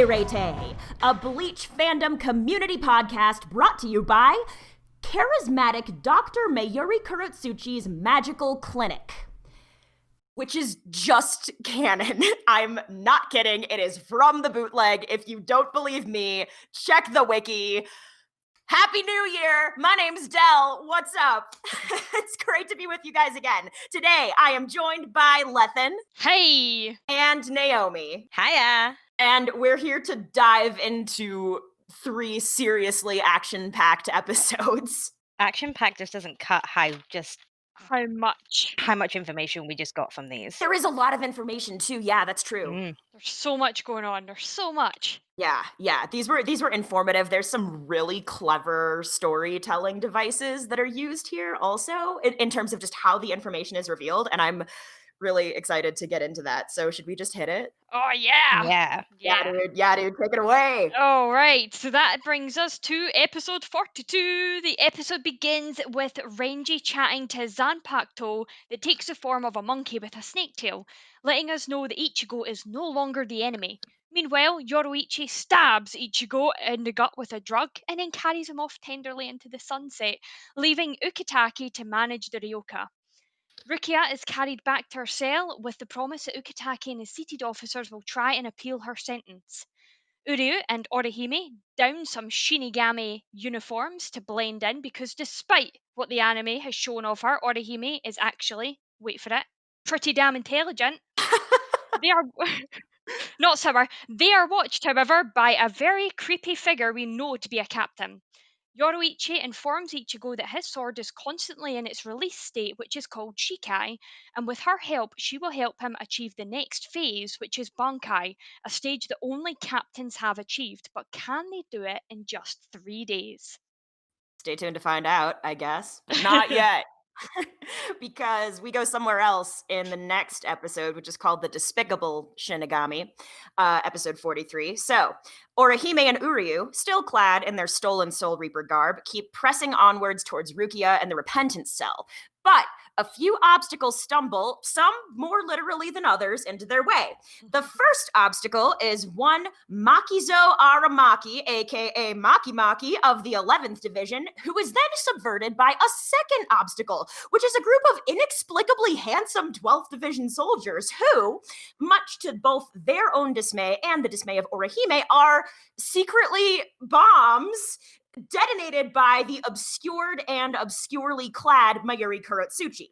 Seireitei, a Bleach fandom community podcast brought to you by charismatic Dr. Mayuri Kurotsuchi's Magical Clinic. Which is just canon. I'm not kidding. It is from the bootleg. If you don't believe me, check the wiki. Happy New Year! My name's Del. What's up? It's great to be with you guys again. Today, I am joined by Lethan. Hey! And Naomi. Hiya! And we're here to dive into 3 seriously action-packed episodes. Action-packed just doesn't cut how much information we just got from these. There is a lot of information too. Yeah, that's true. There's so much going on. There's so much. Yeah. These were informative. There's some really clever storytelling devices that are used here also in terms of just how the information is revealed, and I'm really excited to get into that. So should we just hit it? Oh, yeah! Yeah, dude, take it away! All right, so that brings us to episode 42. The episode begins with Renji chatting to Zanpakuto that takes the form of a monkey with a snake tail, letting us know that Ichigo is no longer the enemy. Meanwhile, Yoruichi stabs Ichigo in the gut with a drug and then carries him off tenderly into the sunset, leaving Ukitake to manage the Ryoka. Rukia is carried back to her cell with the promise that Ukitake and his seated officers will try and appeal her sentence. Uryu and Orihime don some Shinigami uniforms to blend in because despite what the anime has shown of her, Orihime is actually, wait for it, pretty damn intelligent. They are not sour. They are watched, however, by a very creepy figure we know to be a captain. Yoruichi informs Ichigo that his sword is constantly in its release state, which is called Shikai, and with her help, she will help him achieve the next phase, which is Bankai, a stage that only captains have achieved, but can they do it in just 3 days? Stay tuned to find out, I guess. But not yet. Because we go somewhere else in the next episode, which is called The Despicable Shinigami, episode 43. So, Orihime and Uryu, still clad in their stolen Soul Reaper garb, keep pressing onwards towards Rukia and the Repentance Cell. But a few obstacles stumble, some more literally than others, into their way. The first obstacle is one Makizo Aramaki, aka Maki of the 11th Division, who is then subverted by a second obstacle, which is a group of inexplicably handsome 12th Division soldiers who, much to both their own dismay and the dismay of Orihime, are secretly bombs detonated by the obscured and obscurely clad Mayuri Kurotsuchi.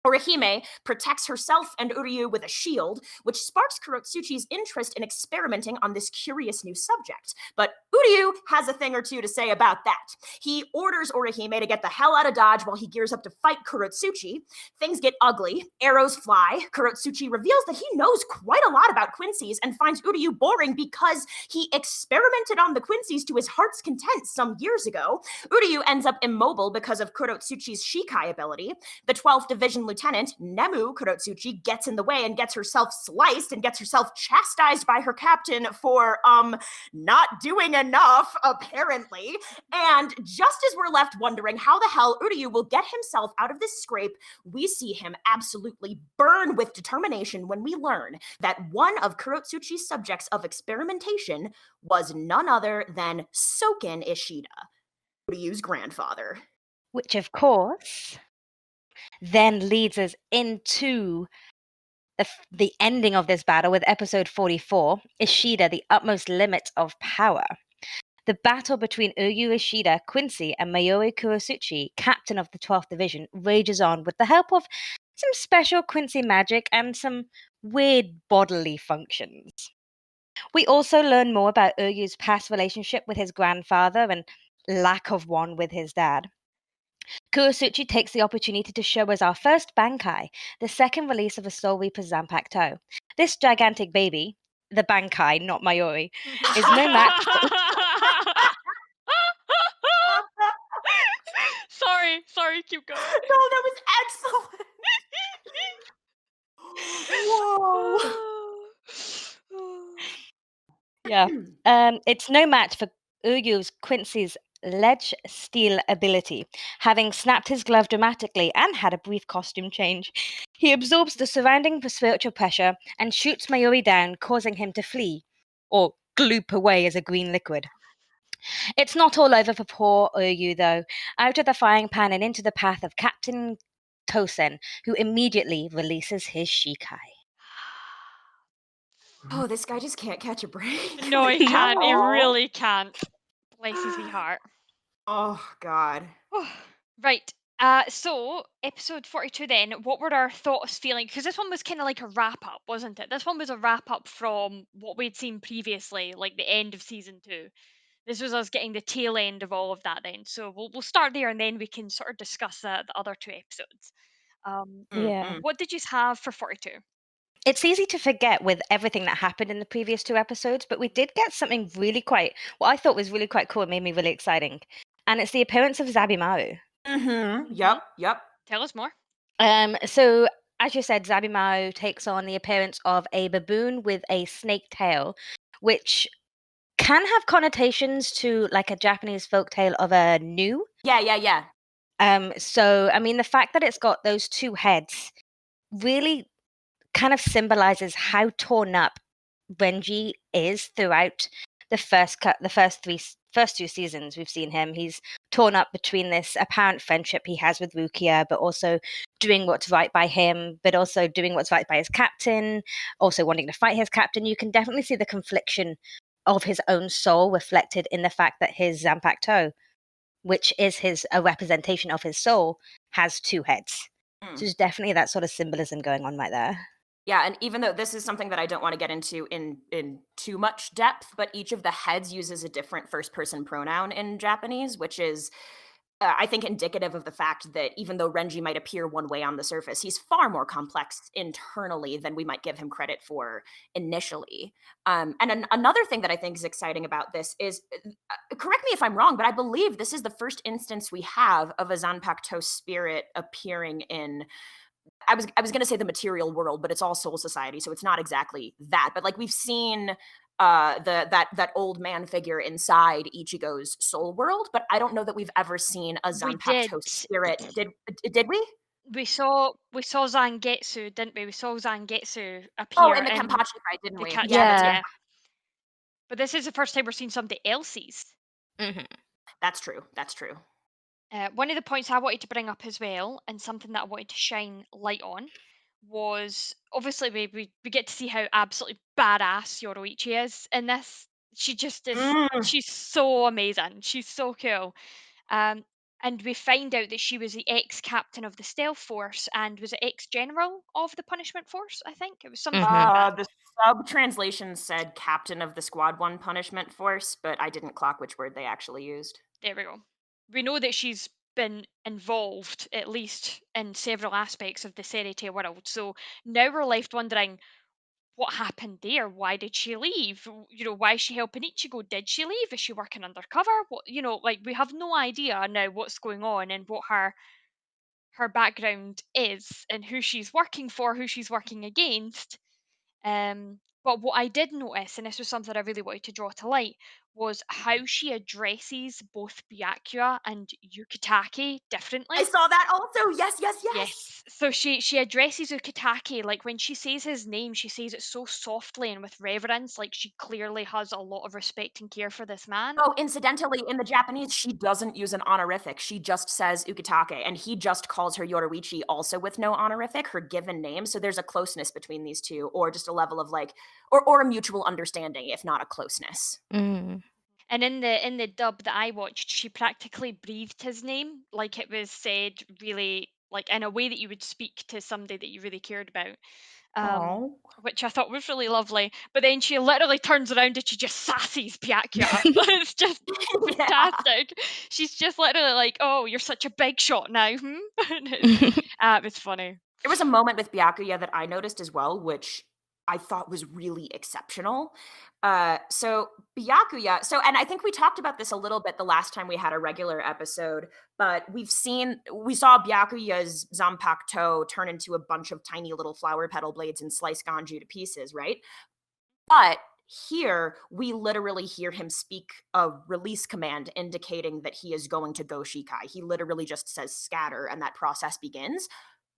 Orihime protects herself and Uryu with a shield, which sparks Kurotsuchi's interest in experimenting on this curious new subject. But Uryu has a thing or two to say about that. He orders Orihime to get the hell out of Dodge while he gears up to fight Kurotsuchi. Things get ugly, arrows fly. Kurotsuchi reveals that he knows quite a lot about Quincy's and finds Uryu boring because he experimented on the Quincy's to his heart's content some years ago. Uryu ends up immobile because of Kurotsuchi's Shikai ability. The 12th Division Lieutenant, Nemu Kurotsuchi, gets in the way and gets herself sliced and gets herself chastised by her captain for, not doing enough, apparently. And just as we're left wondering how the hell Uryu will get himself out of this scrape, we see him absolutely burn with determination when we learn that one of Kurotsuchi's subjects of experimentation was none other than Soken Ishida, Uryu's grandfather. Which, of course, then leads us into the ending of this battle with episode 44, Ishida, the utmost limit of power. The battle between Uryu Ishida, Quincy, and Mayuri Kurotsuchi, captain of the 12th Division, rages on with the help of some special Quincy magic and some weird bodily functions. We also learn more about Uryu's past relationship with his grandfather and lack of one with his dad. Kurotsuchi takes the opportunity to show us our first Bankai, the second release of a Soul Reaper Zanpakuto. This gigantic baby, the Bankai, not Mayuri, is no match for... Sorry, keep going. No, that was excellent. Whoa. Yeah. It's no match for Uryu's Quincy's ledge steel ability, having snapped his glove dramatically and had a brief costume change. He absorbs the surrounding spiritual pressure and shoots Mayuri down, causing him to flee, or gloop away as a green liquid. It's not all over for poor Uryu, though. Out of the frying pan and into the path of Captain Tosen, who immediately releases his Shikai. Oh, this guy just can't catch a break. No, like, he at can't. He all. really can't. Bless his wee heart. Oh God. Right. So episode 42 then, what were our thoughts, feeling? Because this one was kind of like a wrap up, wasn't it? This one was a wrap up from what we'd seen previously, like the end of season 2. This was us getting the tail end of all of that then. So we'll start there and then we can sort of discuss the other 2 episodes. Yeah. What did you have for 42? It's easy to forget with everything that happened in the previous 2 episodes, but we did get something really what I thought was really quite cool and made me really exciting. And it's the appearance of Zabi Maru. Yep. Tell us more. So as you said, Zabi Maru takes on the appearance of a baboon with a snake tail, which can have connotations to like a Japanese folktale of a gnu. Yeah. So I mean, the fact that it's got those 2 heads really kind of symbolizes how torn up Renji is throughout the first 2 seasons we've seen him. He's torn up between this apparent friendship he has with Rukia, but also doing what's right by him, but also doing what's right by his captain, also wanting to fight his captain. You can definitely see the confliction of his own soul reflected in the fact that his Zanpakuto, which is a representation of his soul, has 2 heads. So there's definitely that sort of symbolism going on right there. Yeah, and even though this is something that I don't want to get into in too much depth, but each of the heads uses a different first person pronoun in Japanese, which is I think indicative of the fact that even though Renji might appear one way on the surface, he's far more complex internally than we might give him credit for initially. And another thing that I think is exciting about this is, correct me if I'm wrong, but I believe this is the first instance we have of a Zanpakuto spirit appearing in. I was going to say the material world, but it's all Soul Society, so it's not exactly that. But like we've seen that old man figure inside Ichigo's soul world, but I don't know that we've ever seen a We did. Zanpakuto spirit. Did we? We saw Zangetsu, didn't we? We saw Zangetsu Oh, appear in the in Kenpachi fight, didn't the we? cat. Yeah, that's right. Yeah. Yeah. But this is the first time we're seeing somebody else's. Mhm. That's true. That's true. One of the points I wanted to bring up as well, and something that I wanted to shine light on, was obviously we get to see how absolutely badass Yoroichi is in this. She just is. Mm. She's so amazing. She's so cool. Um, and we find out that she was the ex-captain of the Stealth Force and was it ex-general of the Punishment Force. I think it was something like Mhm. that. The sub translation said captain of the Squad 1 punishment force, but I didn't clock which word they actually used. There we go. We know that she's been involved at least in several aspects of the Seireitei world. So now we're left wondering what happened there. Why did she leave? Why is she helping Ichigo? Did she leave? Is she working undercover? Like we have no idea now what's going on and what her background is and who she's working for, who she's working against. But what I did notice, and this was something I really wanted to draw to light, was how she addresses both Byakuya and Yukitake differently. I saw that also. Yes. Yes. So she addresses Ukitake, like when she says his name, she says it so softly and with reverence, like she clearly has a lot of respect and care for this man. Oh, incidentally, in the Japanese, she doesn't use an honorific. She just says Ukitake, and he just calls her Yoroichi also with no honorific, her given name. So there's a closeness between these two, or just a level of like, or a mutual understanding, if not a closeness. Mm. And in the dub that I watched, she practically breathed his name, like it was said really like in a way that you would speak to somebody that you really cared about. Oh. Which I thought was really lovely. But then she literally turns around and she just sasses Byakuya. It's just Yeah. fantastic. She's just literally like, "Oh, you're such a big shot now." And it was funny. There was a moment with Byakuya that I noticed as well, which I thought was really exceptional. So Byakuya, and I think we talked about this a little bit the last time we had a regular episode, but we saw Byakuya's Zanpakuto turn into a bunch of tiny little flower petal blades and slice Ganju to pieces, right? But here, we literally hear him speak a release command indicating that he is going to go Shikai. He literally just says scatter, and that process begins.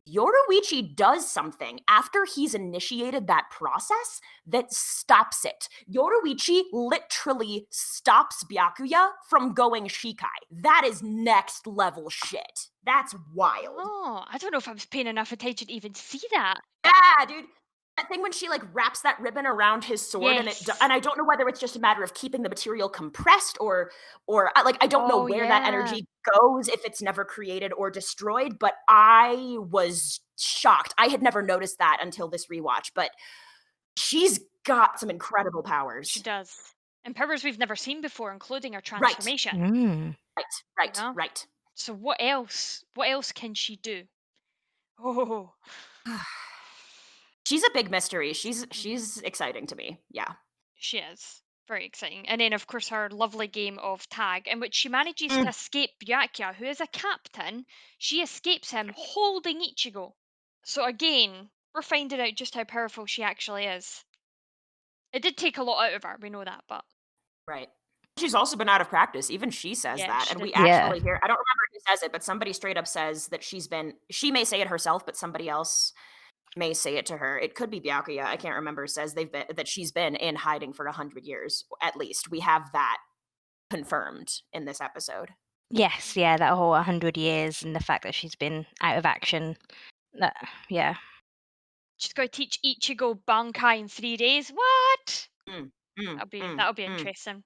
Yoruichi does something after he's initiated that process that stops it. Yoruichi literally stops Byakuya from going Shikai. That is next level shit. That's wild. Oh, I don't know if I was paying enough attention to even see that. Yeah, dude. That thing when she like wraps that ribbon around his sword Yes. and I don't know whether it's just a matter of keeping the material compressed or like I don't know Oh, where that yeah. energy goes if it's never created or destroyed, but I was shocked. I had never noticed that until this rewatch, but she's got some incredible She powers. does. And powers we've never seen before, including her Right. transformation. Mm. Right. know? Right. So what else? What else can she do? Oh, She's a big mystery. She's exciting to me. Yeah. she is. Very exciting. And then, of course, her lovely game of tag, in which she manages Mm. to escape Byakuya, who is a captain. She escapes him holding Ichigo. So, again, we're finding out just how powerful she actually is. It did take a lot out of her, we know that, but Right. She's also been out of practice. Even she says yeah, that. she And we did. actually hear, I don't remember who says it, but somebody straight up says that she may say it herself, but somebody else may say it to her. It could be Byakuya. I can't remember. Says that she's been in hiding for 100 years, at least. We have that confirmed in this episode. Yes, yeah, that whole 100 years and the fact that she's been out of action. Yeah. She's going to teach Ichigo Bankai in 3 days. What? Mm, mm, That'll be mm. interesting.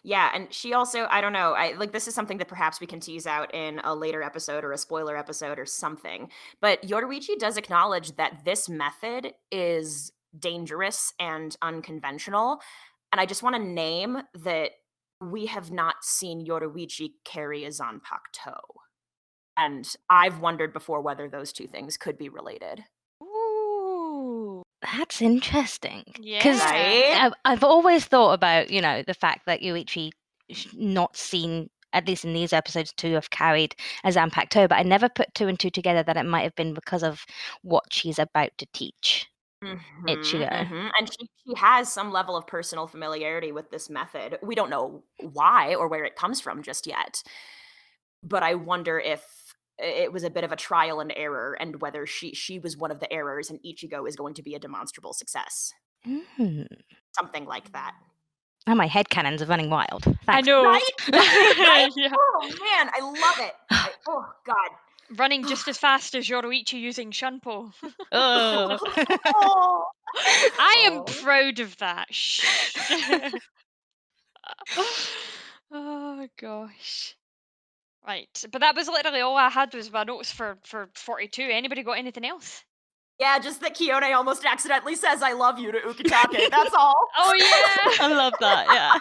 Yeah, and she also, I don't know, this is something that perhaps we can tease out in a later episode or a spoiler episode or something. But Yoruichi does acknowledge that this method is dangerous and unconventional. And I just want to name that we have not seen Yoruichi carry a Zanpakuto. And I've wondered before whether those two things could be related. Ooh. That's interesting. Yeah. Right? I've always thought about, the fact that Yuichi not seen, at least in these episodes, to have carried a Zanpakuto, but I never put two and two together that it might have been because of what she's about to teach Ichigo. And she has some level of personal familiarity with this method. We don't know why or where it comes from just yet. But I wonder if it was a bit of a trial and error and whether she was one of the errors and Ichigo is going to be a demonstrable success. Mm. Something like that. Oh, my headcanons are running wild. I Thanks. know. Right? Right? Yeah. Oh man, I love it. Oh god. Running just as fast as Yoruichi using Shunpo. Oh. Oh. I am Oh. proud of that. Shh. Oh gosh. Right, but that was literally all I had was my notes for 42. Anybody got anything else? Yeah, just that Kiyone almost accidentally says "I love you" to Ukitake. That's all. Oh yeah. I love that. Yeah.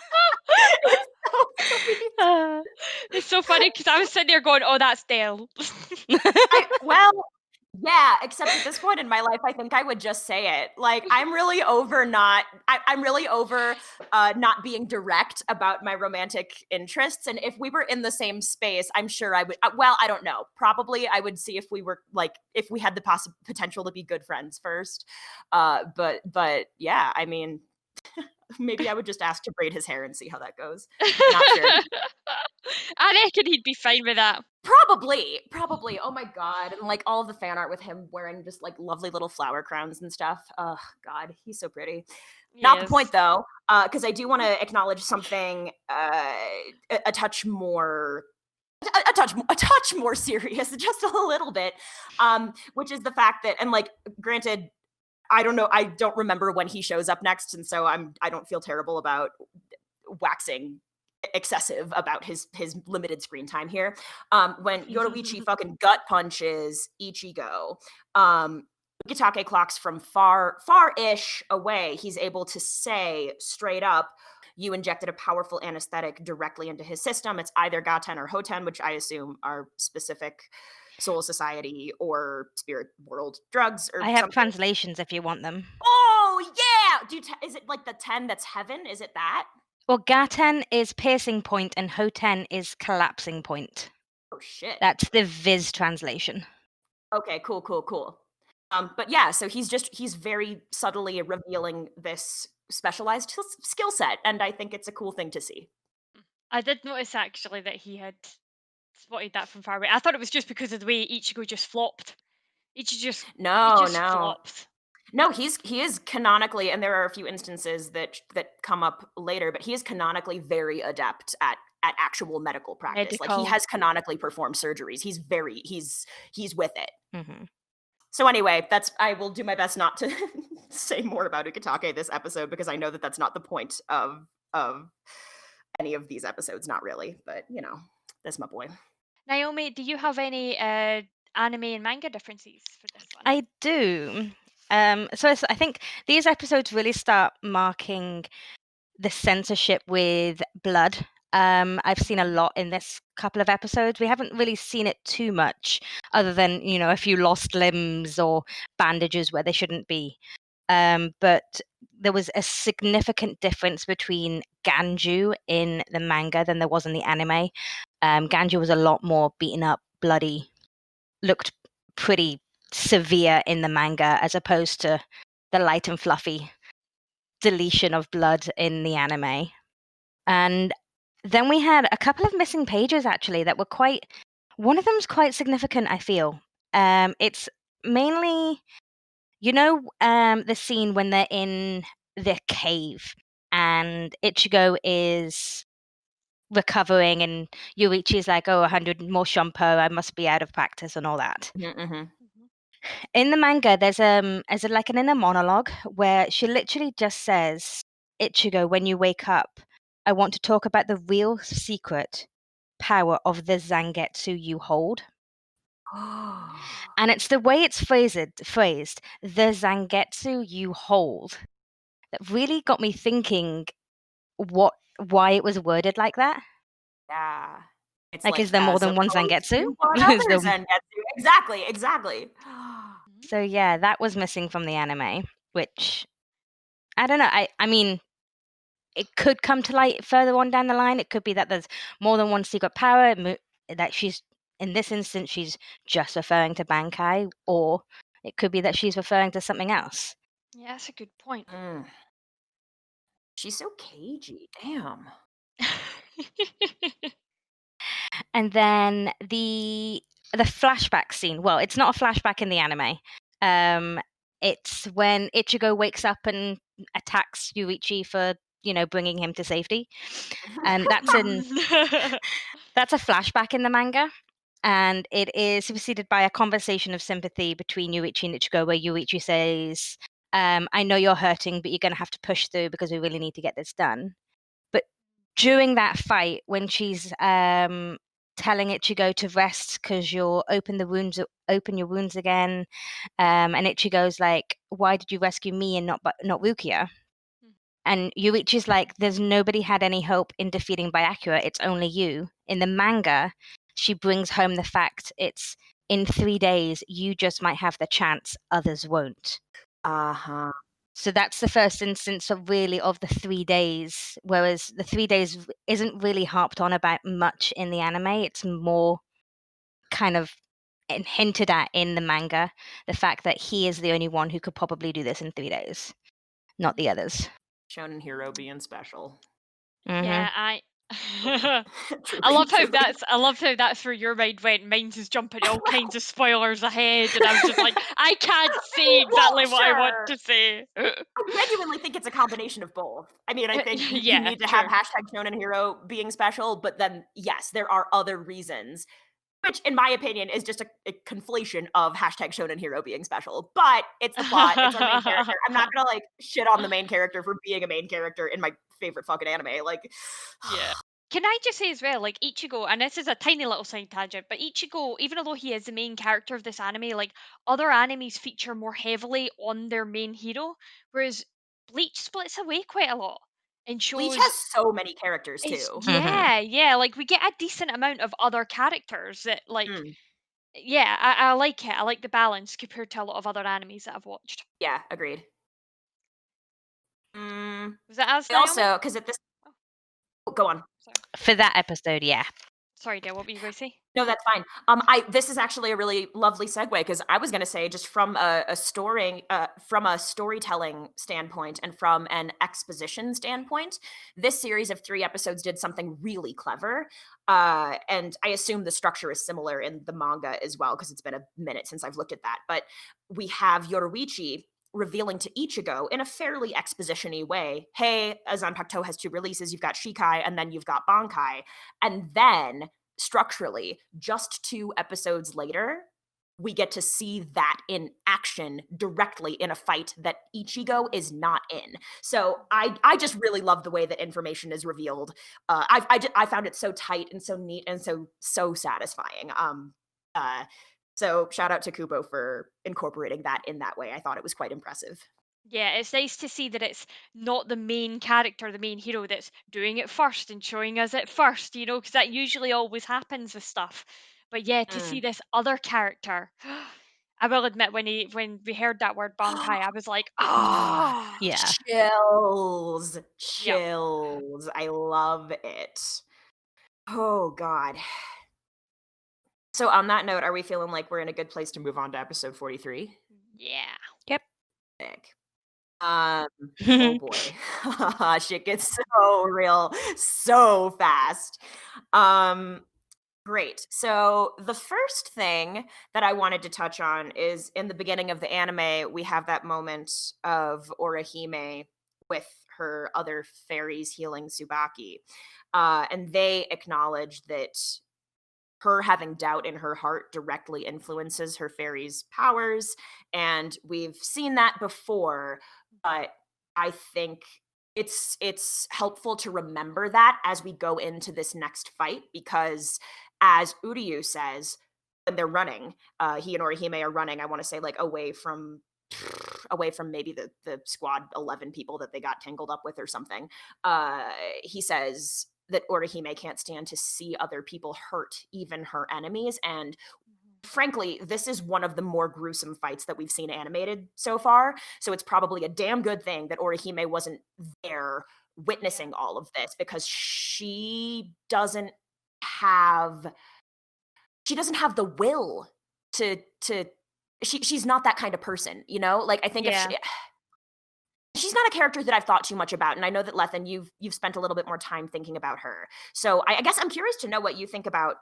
It's so sweet. It's so funny because I was sitting there going, "Oh, that's Dale." Well, yeah, except at this point in my life, I think I would just say it. Like, I'm really over not being direct about my romantic interests. And if we were in the same space, I'm sure I would. Well, I don't know. Probably, I would see if we were like if we had the potential to be good friends first. But yeah, I mean, maybe I would just ask to braid his hair and see how that goes. Not sure. I reckon he'd be fine with that. Probably. Oh my god. And like all of the fan art with him wearing just like lovely little flower crowns and stuff. Oh god, he's so pretty. Not the Yes. point though, because I do want to acknowledge something a touch more a touch more serious, just a little bit, which is the fact that, and like, granted, I don't know, I don't remember when he shows up next, and so I don't feel terrible about waxing excessive about his limited screen time here. When Yoruichi fucking gut punches Ichigo, Ukitake clocks from far-ish away. He's able to say straight up, "You injected a powerful anesthetic directly into his system. It's either Gaten or Hoten," which I assume are specific Soul Society or Spirit World drugs or I have something. translations if you want them. Oh yeah! Is it like the 10 that's heaven? Is it that? Well, Gaten is piercing point and Hoten is collapsing point. Oh shit. That's the Viz translation. Okay, cool. But yeah, so he's very subtly revealing this specialized skill set, and I think it's a cool thing to see. I did notice actually that he had spotted that from far away. I thought it was just because of the way Ichigo just flopped Ichigo just No, flops. no, he is canonically, and there are a few instances that come up later, but he is canonically very adept at actual medical practice. Like, he Medical. has canonically performed surgeries. He's with it. Mhm. So anyway, I will do my best not to say more about Ukitake this episode, because I know that that's not the point of any of these episodes, not really, but that's my boy. Naomi, do you have any anime and manga differences for this one? I do. I think these episodes really start marking the censorship with blood. I've seen a lot in this couple of episodes. We haven't really seen it too much, other than a few lost limbs or bandages where they shouldn't be. But there was a significant difference between Ganju in the manga than there was in the anime. Ganju was a lot more beaten up, bloody, looked pretty severe in the manga, as opposed to the light and fluffy deletion of blood in the anime. And then we had a couple of missing pages, actually, that were one of them's quite significant, I feel. It's mainly, the scene when they're in the cave and Ichigo is recovering and Yuichi's like, oh, 100 more shampoo, I must be out of practice and all that. Mm-hmm. In the manga, there's like an inner monologue where she literally just says, Ichigo, when you wake up, I want to talk about the real secret power of the Zangetsu you hold. And it's the way it's phrased, the Zangetsu you hold, that really got me thinking why it was worded like that. Yeah. It's Like, is there more as than one opposed Zangetsu? to one Is other there- Zangetsu. Exactly. So yeah, that was missing from the anime, which I don't know. I mean, it could come to light further on down the line. It could be that there's more than one secret power, that she's, in this instance, she's just referring to Bankai, or it could be that she's referring to something else. Yeah, that's a good point. She's so cagey. Damn. And then the flashback scene. Well, it's not a flashback in the anime. It's when Ichigo wakes up and attacks Yuichi for bringing him to safety, and that's a flashback in the manga. And it is preceded by a conversation of sympathy between Yuichi and Ichigo, where Yuichi says, I know you're hurting, but you're going to have to push through because we really need to get this done. But during that fight, when she's telling Ichigo to rest because you'll open your wounds again, and Ichigo's like, why did you rescue me and not Rukia? And Yuichi's like, there's nobody had any hope in defeating Byakuya, it's only you. In the manga, she brings home the fact it's in 3 days, you just might have the chance, others won't. Uh-huh. So that's the first instance of the 3 days, whereas the 3 days isn't really harped on about much in the anime. It's more kind of hinted at in the manga, the fact that he is the only one who could probably do this in 3 days, not the others. Shonen hero being special. Yeah, I Truly. love how that's where your mind went. Mine's is jumping all kinds of spoilers ahead, and I was just like, I can't say exactly what I want to say. I genuinely think it's a combination of both. I mean, I think you Yeah, need to true. have hashtag shonen hero being special, but then yes, there are other reasons, which in my opinion is just a conflation of hashtag shonen hero being special. But it's the plot, it's our main character. I'm not gonna like shit on the main character for being a main character in my favorite fucking anime. Like, Yeah. Can I just say as well, like Ichigo, and this is a tiny little side tangent, but Ichigo, even though he is the main character of this anime, like other animes feature more heavily on their main hero, whereas Bleach splits away quite a lot and Bleach shows has so many characters it's too. yeah, like we get a decent amount of other characters that like Mm, yeah, I like it. I like the balance compared to a lot of other animes that I've watched. yeah, agreed. Mm, Was that as I Naomi? also, because at this, Oh, go on. sorry. For that episode, yeah. Sorry, Dale, what were you going to say? No, that's fine. This is actually a really lovely segue because I was going to say, just from from a storytelling standpoint and from an exposition standpoint, this series of 3 episodes did something really clever. And I assume the structure is similar in the manga as well because it's been a minute since I've looked at that. But we have Yoruichi revealing to Ichigo in a fairly exposition-y way, hey, Zanpakuto has 2 releases. You've got Shikai and then you've got Bankai. And then structurally, just 2 episodes later, we get to see that in action directly in a fight that Ichigo is not in. So I just really love the way that information is revealed. I found it so tight and so neat and so satisfying. So shout out to Kubo for incorporating that in that way. I thought it was quite impressive. Yeah, it's nice to see that it's not the main character, the main hero that's doing it first and showing us it first, because that usually always happens with stuff. But yeah, to see Mm. this other character, I will admit when we heard that word Bankai, I was like, ah, Yeah. Chills, yep, chills. I love it. Oh god. So on that note, are we feeling like we're in a good place to move on to episode 43? yeah. Yep. Sick. Um, oh boy. Shit gets so real so fast. Um, Great. So the first thing that I wanted to touch on is in the beginning of the anime, we have that moment of Orihime with her other fairies healing Tsubaki. And they acknowledge that her having doubt in her heart directly influences her fairy's powers. And we've seen that before, but I think it's helpful to remember that as we go into this next fight, because as Uryu says, when they're running, he and Orihime are running, I want to say, like, away from maybe the squad 11 people that they got tangled up with or something. He says that Orihime can't stand to see other people hurt, even her enemies. And frankly, this is one of the more gruesome fights that we've seen animated so far. So it's probably a damn good thing that Orihime wasn't there Yeah. witnessing all of this, because have she doesn't have the will to she's not that kind of person, like, I think if Yeah. she's not a character that I've thought too much about, and I know that, Lethan, you've spent a little bit more time thinking about her. So I guess I'm curious to know what you think about,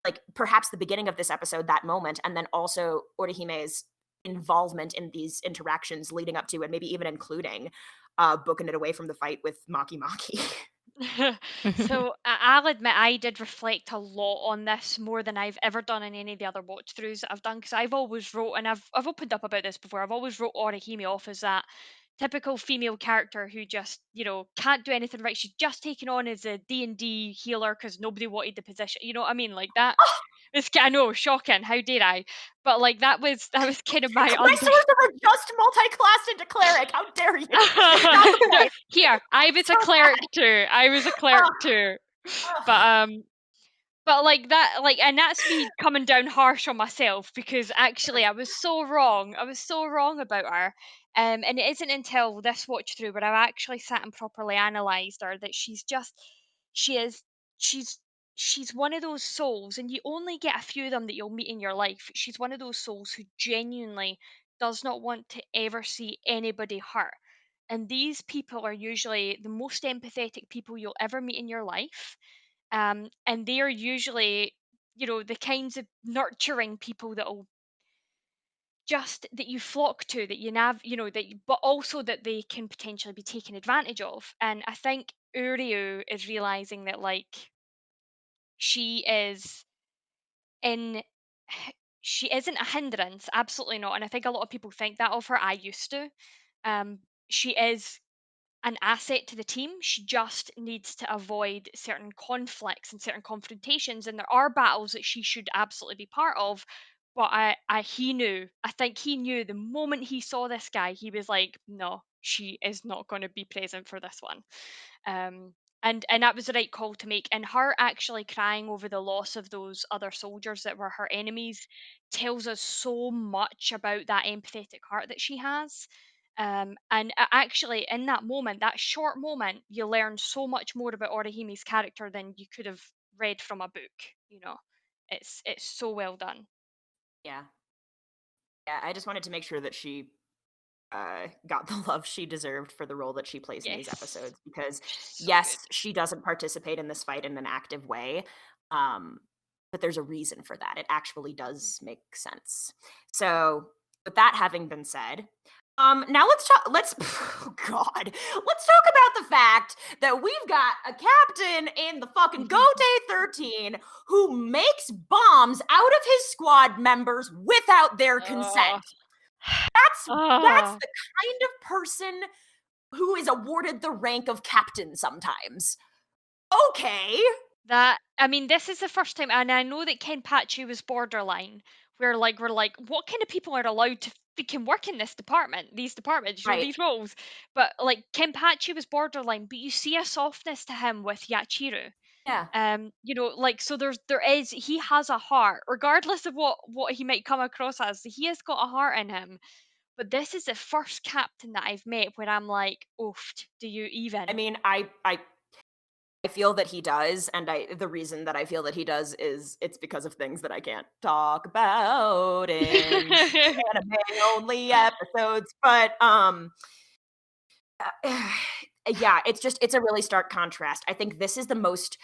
like, perhaps the beginning of this episode, that moment, and then also Orihime's involvement in these interactions leading up to, and maybe even including, booking it away from the fight with Maki Maki. So I'll admit I did reflect a lot on this more than I've ever done in any of the other watch throughs that I've done, because I've always wrote, and I've opened up about this before. I've always wrote Orihime off as that typical female character who just can't do anything right. She's just taken on as a D&D healer because nobody wanted the position. You know what I mean? Like that. I know, shocking. How dare I? But like that was kind of my My sorcerer just multi-classed into cleric. How dare you? Not No, quite. here, I was a So cleric bad. too. I was a Ugh, cleric too. But ugh. like that, like, and that's me coming down harsh on myself, because actually I was so wrong. I was so wrong about her. And it isn't until this watch through where I've actually sat and properly analysed her that she is she's she's one of those souls, and you only get a few of them that you'll meet in your life. She's one of those souls who genuinely does not want to ever see anybody hurt. And these people are usually the most empathetic people you'll ever meet in your life. And they are usually, the kinds of nurturing people that'll just that you flock to, that you nav, but also that they can potentially be taken advantage of. And I think Uryu is realizing that, like, she is in she isn't a hindrance, absolutely not. And I think a lot of people think that of her. I used to. um she is an asset to the team. She just needs to avoid certain conflicts and certain confrontations. And there are battles that she should absolutely be part of. But he knew. I think he knew the moment he saw this guy. He was like, "No, she is not going to be present for this one." Um, and that was the right call to make. And her actually crying over the loss of those other soldiers that were her enemies tells us so much about that empathetic heart that she has. And actually, in that moment, that short moment, you learn so much more about Orihime's character than you could have read from a book. It's so well done. Yeah. Yeah, I just wanted to make sure that she got the love she deserved for the role that she plays in these Yes, episodes because she's so good. yes, she doesn't participate in this fight in an active way. Um, but there's a reason for that. It actually does make sense. So, with that having been said, now let's oh God. Let's talk about the fact that we've got a captain in the fucking Gote 13 who makes bombs out of his squad members without their consent. That's Ah. the kind of person who is awarded the rank of captain sometimes. Okay. This is the first time, and I know that Kenpachi was borderline, where we're like, what kind of people are allowed to freaking work in these departments, Right. these roles? But like Kenpachi was borderline, but you see a softness to him with Yachiru. Yeah. So he has a heart, regardless of what he might come across as. He has got a heart in him. But this is the first captain that I've met where I'm like, oof, do you I even? mean, I feel that he does, and the reason that I feel that he does is it's because of things that I can't talk about in anime only episodes. But yeah, it's a really stark contrast. I think this is the most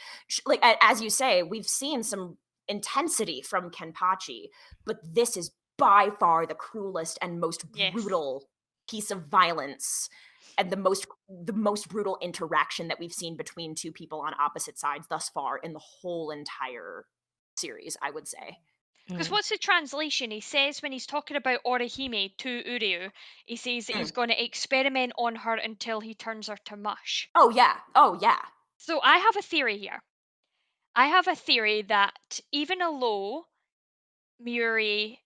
as you say, we've seen some intensity from Kenpachi, but this is by far the cruelest and most Yes. brutal piece of violence and the most brutal interaction that we've seen between two people on opposite sides thus far in the whole entire series, I would say. Because Mm. what's the translation? He says when he's talking about Orihime to Uryu, he says that he's Mm. going to experiment on her until he turns her to mush. Oh yeah. Oh yeah. So I have a theory here. I have a theory that even though Mayuri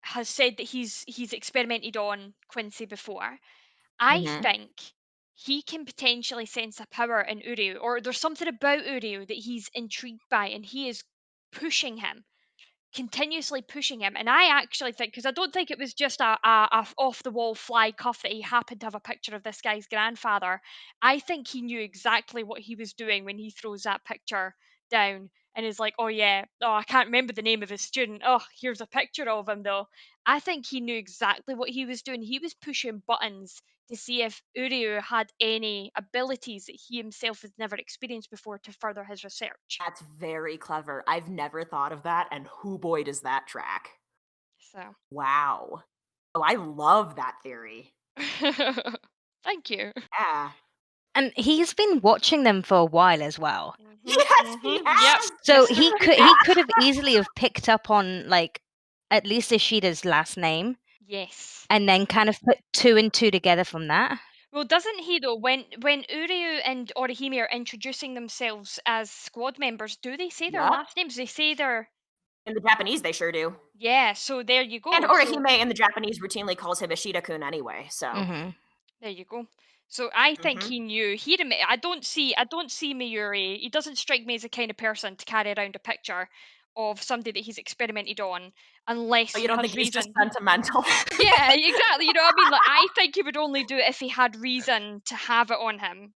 has said that he's experimented on Quincy before, I Mhm. think he can potentially sense a power in Uryu, or there's something about Uryu that he's intrigued by, and he is pushing him, continuously pushing him. And I actually think, because I don't think it was just a off the wall fly cuff that he happened to have a picture of this guy's grandfather. I think he knew exactly what he was doing when he throws that picture down and is like, oh yeah, oh, I can't remember the name of his student. Oh, here's a picture of him though. I think he knew exactly what he was doing. He was pushing buttons to see if Uryu had any abilities that he himself has never experienced before to further his research. That's very clever. I've never thought of that, and who boy does that track. So, Wow. Oh, I love that theory. thank you. Yeah. And he's been watching them for a while as well. Yes, he Yep. has. So This is he could have easily have picked up on like at least Ishida's last name yes. and then kind of put two and two together from that. Well, doesn't he though? When Uryu and Orihime are introducing themselves as squad members, do they say their Yep. last names? They say their In the Japanese, they sure do. yeah. So there you And go. So Orihime in the Japanese routinely calls him Ishida-kun anyway, so. Mhm. there you go. So I think Mhm. he knew. I don't see Mayuri. He doesn't strike me as the kind of person to carry around a picture of somebody that he's experimented on unless Oh, you he don't has think he's just reason. sentimental? Yeah, exactly. You know what I mean? Like, I think he would only do it if he had reason to have it on him.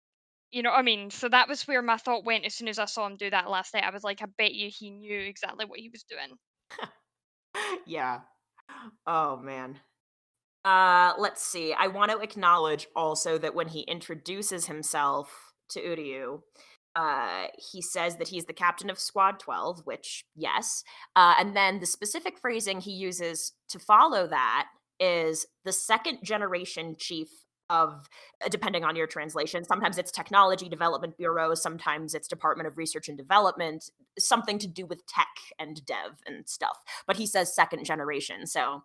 You know what I mean? So that was where my thought went as soon as I saw him do that last night. I was like, I bet you he knew exactly what he was doing. Yeah. Oh, man. Let's see. I want to acknowledge also that when he introduces himself to Uryu, he says that he's the captain of Squad 12, which, yes. And then the specific phrasing he uses to follow that is the second generation chief of, depending on your translation, sometimes it's Technology Development Bureau, sometimes it's Department of Research and Development, something to do with tech and dev and stuff. But he says second generation. So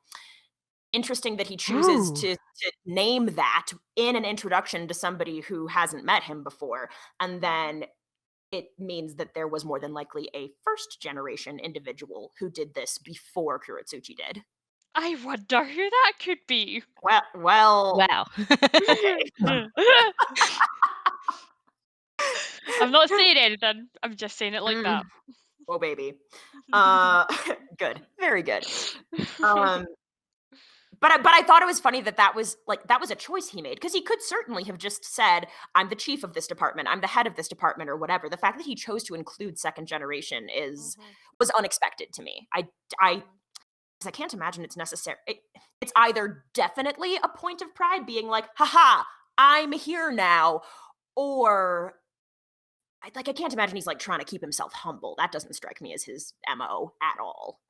interesting that he chooses Ooh. to name that in an introduction to somebody who hasn't met him before, and Mhm. then it means that there was more than likely a first generation individual who did this before Kuratsuchi did. I wonder who that could be. Well, Wow. okay. I'm not saying anything. I'm just saying it like Mm, that. oh baby. Uh, good, very good. Um, But I thought it was funny that was a choice he made, because he could certainly have just said, "I'm the chief of this department. I'm the head of this department," or whatever. The fact that he chose to include second generation was unexpected to me. I 'Cause I can't imagine it's necessary. It's either definitely a point of pride, being like, "Haha, I'm here now," or I can't imagine he's like trying to keep himself humble. That doesn't strike me as his MO at all.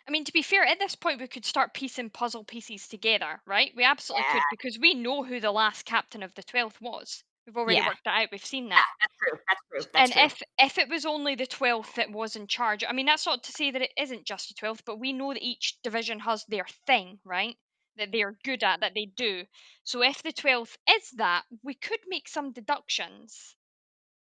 I mean, to be fair, at this point, we could start piecing puzzle pieces together, right? We absolutely Yeah, could, because we know who the last captain of the 12th was. We've already Yeah. worked that out. We've seen yeah, that. that's true. That's true. That's And true. if it was only the 12th that was in charge, I mean, that's not to say that it isn't just the 12th, but we know that each division has their thing, right? That they're good at, that they do. So if the 12th is that, we could make some deductions.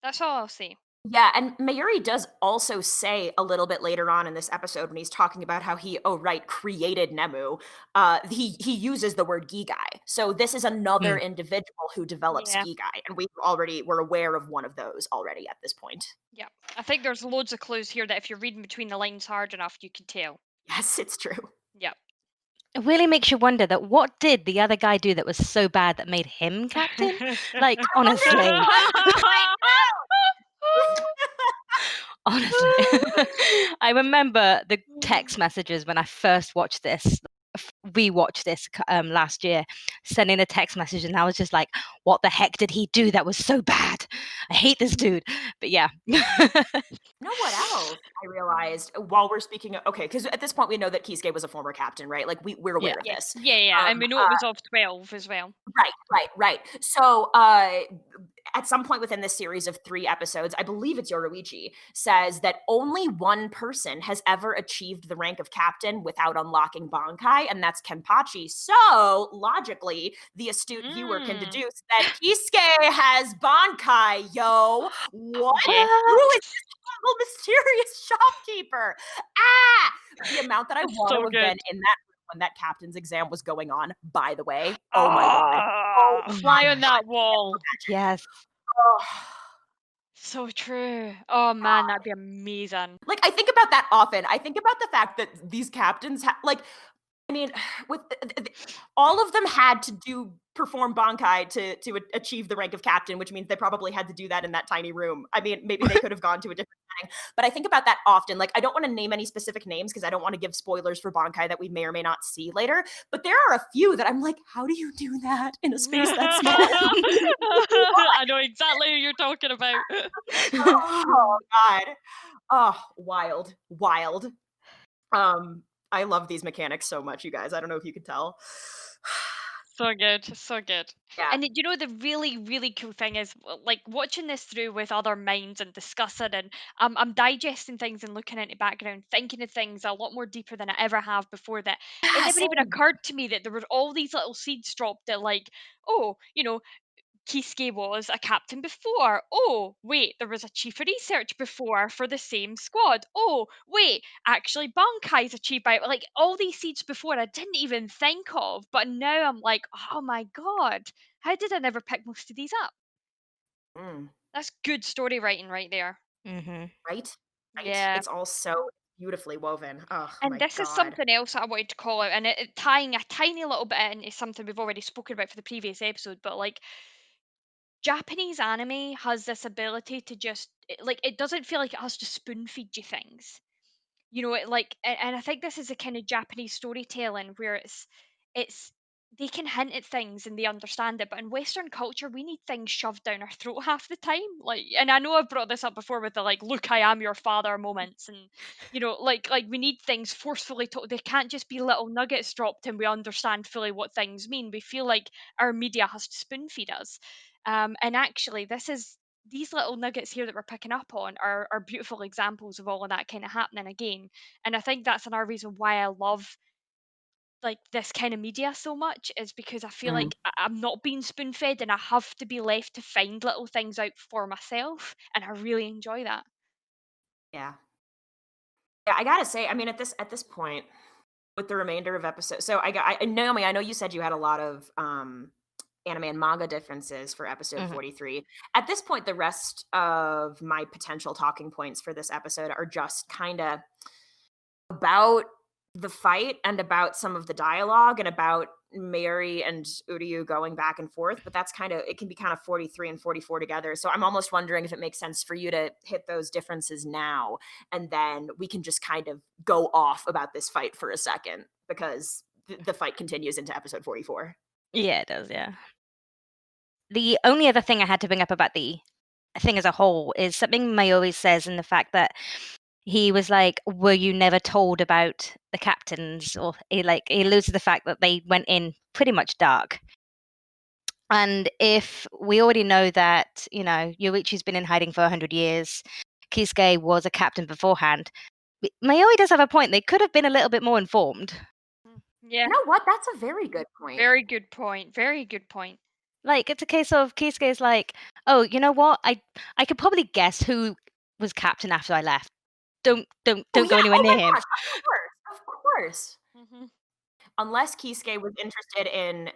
That's all I'll say. Yeah, and Mayuri does also say a little bit later on in this episode, when he's talking about how he, oh right, created Nemu. He uses the word Gigai. So this is another Mm. individual who develops Yeah. Gigai, and we're aware of one of those already at this point. Yeah. I think there's loads of clues here that if you're reading between the lines hard enough, you can tell. Yes, it's true. Yep. It really makes you wonder that what did the other guy do that was so bad that made him captain? Like, honestly, honestly. I remember the text messages when I first watched this. We watched this last year, sending a text message, and I was just like, "What the heck did he do that was so bad? I hate this dude." But yeah, You know what else I realized while we're speaking of, okay, because at this point we know that Kisuke was a former captain, right? Like we're yeah. aware of Yeah, this. yeah, and we know it was of 12 as well. Right. So, at some point within this series of 3 episodes, I believe it's Yoruichi, says that only one person has ever achieved the rank of captain without unlocking Bankai, and that's Kenpachi. So, logically, the astute viewer can Mm. deduce that Kisuke has Bankai, yo! What? Yes. Who is this humble, mysterious shopkeeper? Ah! The amount that I want So to have good. been in that when that captain's exam was going on, by the way. Oh my god. Oh Ah, Oh my fly my on that wall. yes. god. So true. Oh man, that'd be amazing. Like, I think about that often. I think about the fact that these captains like, I mean, with all of them had to perform Bankai to achieve the rank of captain, which means they probably had to do that in that tiny room. I mean, maybe they could have gone to a different setting, but I think about that often. Like, I don't want to name any specific names because I don't want to give spoilers for Bankai that we may or may not see later. But there are a few that I'm like, how do you do that in a space that small? I know exactly who you're talking about. Oh god. Oh, wild, wild. I love these mechanics so much, you guys. I don't know if you could tell. So good, so good. Yeah. And you know the really, really cool thing is like watching this through with other minds and discussing, and I'm digesting things and looking into background, thinking of things a lot more deeper than I ever have before. That it Yeah, never even same. occurred to me that there were all these little seeds dropped that like, oh, Kisuke was a captain before. Oh, wait, there was a chief of research before for the same squad. Oh, wait, actually, Bankai's achieved by like all these seeds before I didn't even think of. But now I'm like, oh my god, how did I never pick most of these up? Mm, That's good story writing right there. hmm right? Right? Yeah. It's all so beautifully woven. Oh And my this is god. something else that I wanted to call out, and it tying a tiny little bit into something we've already spoken about for the previous episode, but like Japanese anime has this ability to just like it doesn't feel like it has to spoon feed you things. And I think this is a kind of Japanese storytelling where it's they can hint at things and they understand it, but in Western culture we need things shoved down our throat half the time. Like, and I know I've brought this up before with the like "look, I am your father" moments, and like we need things forcefully told. They can't just be little nuggets dropped and we understand fully what things mean. We feel like our media has to spoon feed us, and actually these little nuggets here that we're picking up on are beautiful examples of all of that kind of happening again. And I think that's another reason why I love like this kind of media so much, is because I feel Mm, like I'm not being spoon fed and I have to be left to find little things out for myself. And I really enjoy that. yeah. Yeah, I gotta say, I mean, at this point, with the remainder of episodes, so Naomi, I know you said you had a lot of anime and manga differences for episode hmm 43. At this point, the rest of my potential talking points for this episode are just kind of about the fight and about some of the dialogue and about Mayuri and Uryu going back and forth, but it can be kind of 43 and 44 together. So I'm almost wondering if it makes sense for you to hit those differences now, and then we can just kind of go off about this fight for a second, because the fight continues into episode 44. Yeah, it does, yeah. The only other thing I had to bring up about the thing as a whole is something Mayuri says, in the fact that he was like, were you never told about the captains? Or he alludes to the fact that they went in pretty much dark. And if we already know that, Yoichi's been in hiding for 100 years, Kisuke was a captain beforehand, Mayuri does have a point. They could have been a little bit more informed. Yeah. You know what? That's a very good point. Very good point. Very good point. Like, it's a case of Kisuke's like, oh, you know what? I could probably guess who was captain after I left. Don't go anywhere near him. Gosh, of course. Mm-hmm. Unless Kisuke was interested in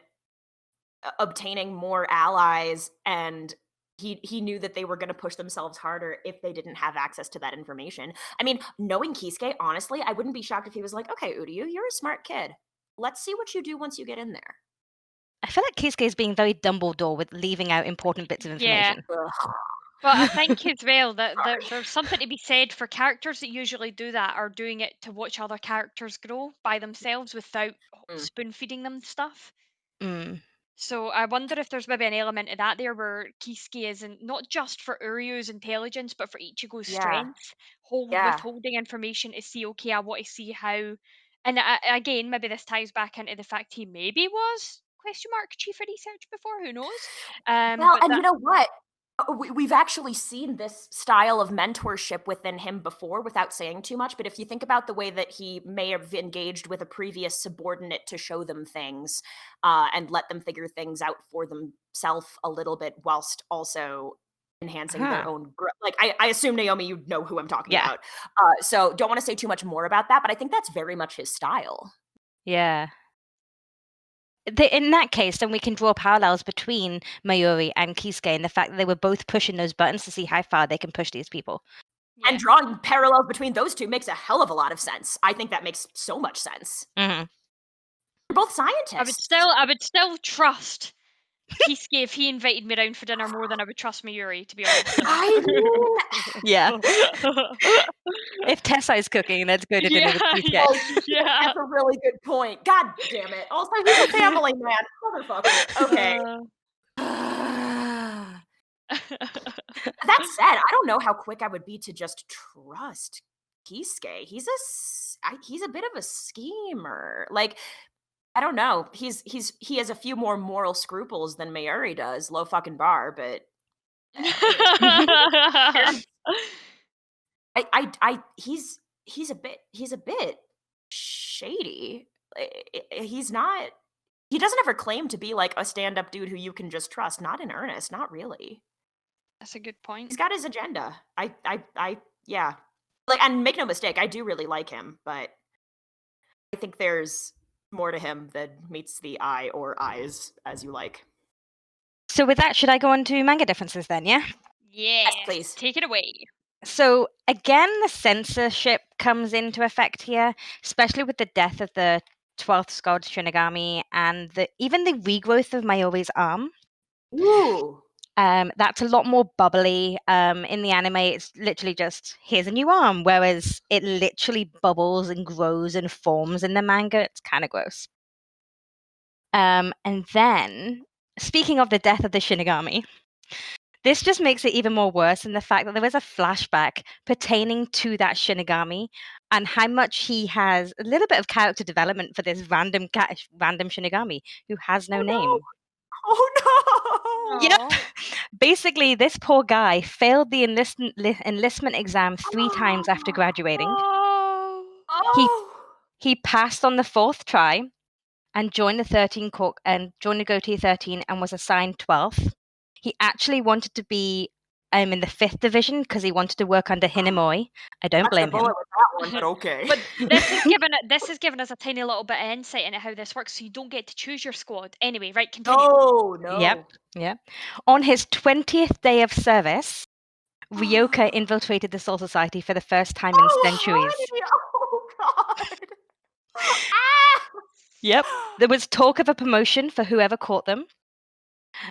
obtaining more allies, and he knew that they were going to push themselves harder if they didn't have access to that information. I mean, knowing Kisuke, honestly, I wouldn't be shocked if he was like, okay, Uryu, you're a smart kid. Let's see what you do once you get in there. I feel like Kisuke is being very Dumbledore with leaving out important bits of information. But I think as well that there's something to be said for characters that usually do that, are doing it to watch other characters grow by themselves without spoon feeding them stuff. Mm. So I wonder if there's maybe an element of that there, where Kisuke isn't not just for Uryu's intelligence, but for Ichigo's strength, withholding information to see, okay, I want to see how. And again, maybe this ties back into the fact he maybe was chief of research before. Who knows? You know what? We've actually seen this style of mentorship within him before without saying too much, but if you think about the way that he may have engaged with a previous subordinate to show them things and let them figure things out for themselves a little bit, whilst also enhancing their own growth. Like, I assume, Naomi, you know who I'm talking about. So don't want to say too much more about that, but I think that's very much his style. Yeah. In that case, then we can draw parallels between Mayuri and Kisuke, and the fact that they were both pushing those buttons to see how far they can push these people. Yeah. And drawing parallels between those two makes a hell of a lot of sense. I think that makes so much sense. Mm-hmm. They're both scientists. I would still trust Kisuke if he invited me around for dinner more than I would trust Mayuri, to be honest. Yeah. If Tessai's cooking, let's go to dinner with Kisuke. Yeah, that's a really good point. God damn it. Also, he's a family man. Motherfucker. Okay. That said, I don't know how quick I would be to just trust Kisuke. He's a bit of a schemer. Like, I don't know. He has a few more moral scruples than Mayuri does. Low fucking bar, but he's a bit shady. He doesn't ever claim to be like a stand-up dude who you can just trust. Not in earnest, not really. That's a good point. He's got his agenda. Yeah. Like, and make no mistake, I do really like him, but I think there's more to him than meets the eye, or eyes, as you like. So with that, should I go on to manga differences then, yeah? Yes, please. Take it away. So again, the censorship comes into effect here, especially with the death of the 12th god Shinigami and even the regrowth of Mayuri's arm. Ooh. That's a lot more bubbly. In the anime, it's literally just, here's a new arm, whereas it literally bubbles and grows and forms in the manga. It's kind of gross. And then, speaking of the death of the Shinigami, this just makes it even more worse in the fact that there is a flashback pertaining to that Shinigami and how much he has a little bit of character development for this random Shinigami who has no name. Oh no! Yep. Basically, this poor guy failed the enlistment exam 3 times after graduating. He passed on the 4th try and joined the Goatee 13 and was assigned 12th. He actually wanted to be in the 5th division because he wanted to work under Hinamori. I don't blame him. With that one, but okay. But this has given us a tiny little bit of insight into how this works, so you don't get to choose your squad. Anyway, right, continue. No. Yep. On his 20th day of service, Ryoka infiltrated the Soul Society for the first time in centuries. Honey. Oh, God. Ah! Yep. There was talk of a promotion for whoever caught them.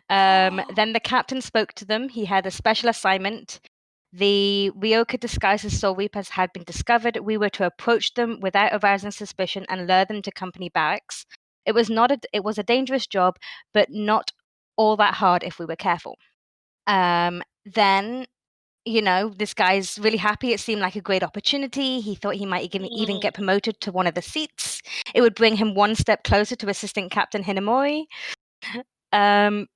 Then the captain spoke to them. He had a special assignment. The Ryoka disguised as Soul Reapers had been discovered. We were to approach them without arousing suspicion and lure them to company barracks. It was a dangerous job, but not all that hard if we were careful. Then, this guy's really happy. It seemed like a great opportunity. He thought he might even get promoted to one of the seats. It would bring him one step closer to Assistant Captain Hinamori. Then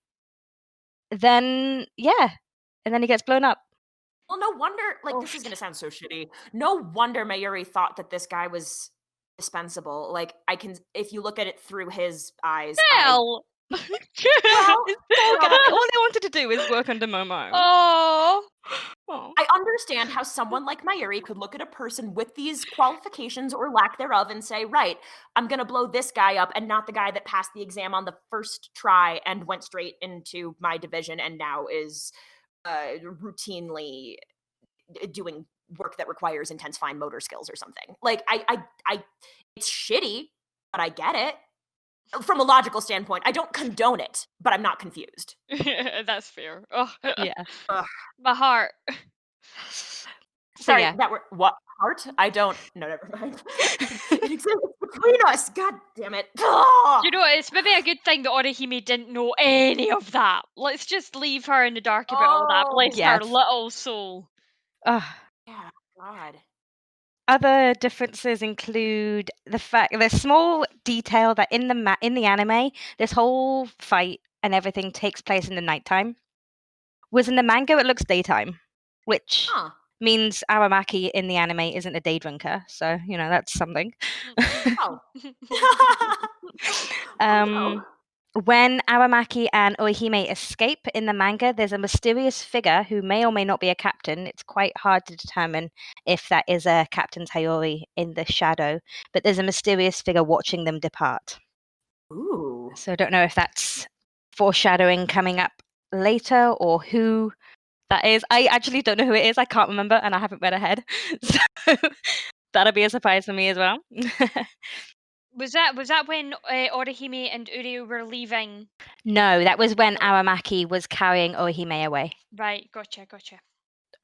he gets blown up. Well, no wonder, this is going to sound so shitty. No wonder Mayuri thought that this guy was dispensable. If you look at it through his eyes, Hell! All they wanted to do is work under Momo. Oh. I understand how someone like Mayuri could look at a person with these qualifications or lack thereof and say, right, I'm going to blow this guy up and not the guy that passed the exam on the first try and went straight into my division and now is routinely doing work that requires intense fine motor skills or something. It's shitty, but I get it. From a logical standpoint, I don't condone it, but I'm not confused. That's fair. Oh. Yeah. My heart. Sorry, what heart? I don't. No, never mind. It exists between us. God damn it. You know, it's maybe a good thing that Orihime didn't know any of that. Let's just leave her in the dark about all that. Bless her little soul. Yeah, God. Other differences include the small detail that in the anime, this whole fight and everything takes place in the nighttime. Was in the manga, it looks daytime, which means Aramaki in the anime isn't a day drinker. So, that's something. When Aramaki and Orihime escape in the manga, there's a mysterious figure who may or may not be a captain. It's quite hard to determine if that is a Captain Sayori in the shadow, but there's a mysterious figure watching them depart. Ooh. So I don't know if that's foreshadowing coming up later or who that is. I actually don't know who it is. I can't remember, and I haven't read ahead. So that'll be a surprise for me as well. Was that when Orihime and Uryu were leaving? No, that was when Aramaki was carrying Orihime away. Right, gotcha.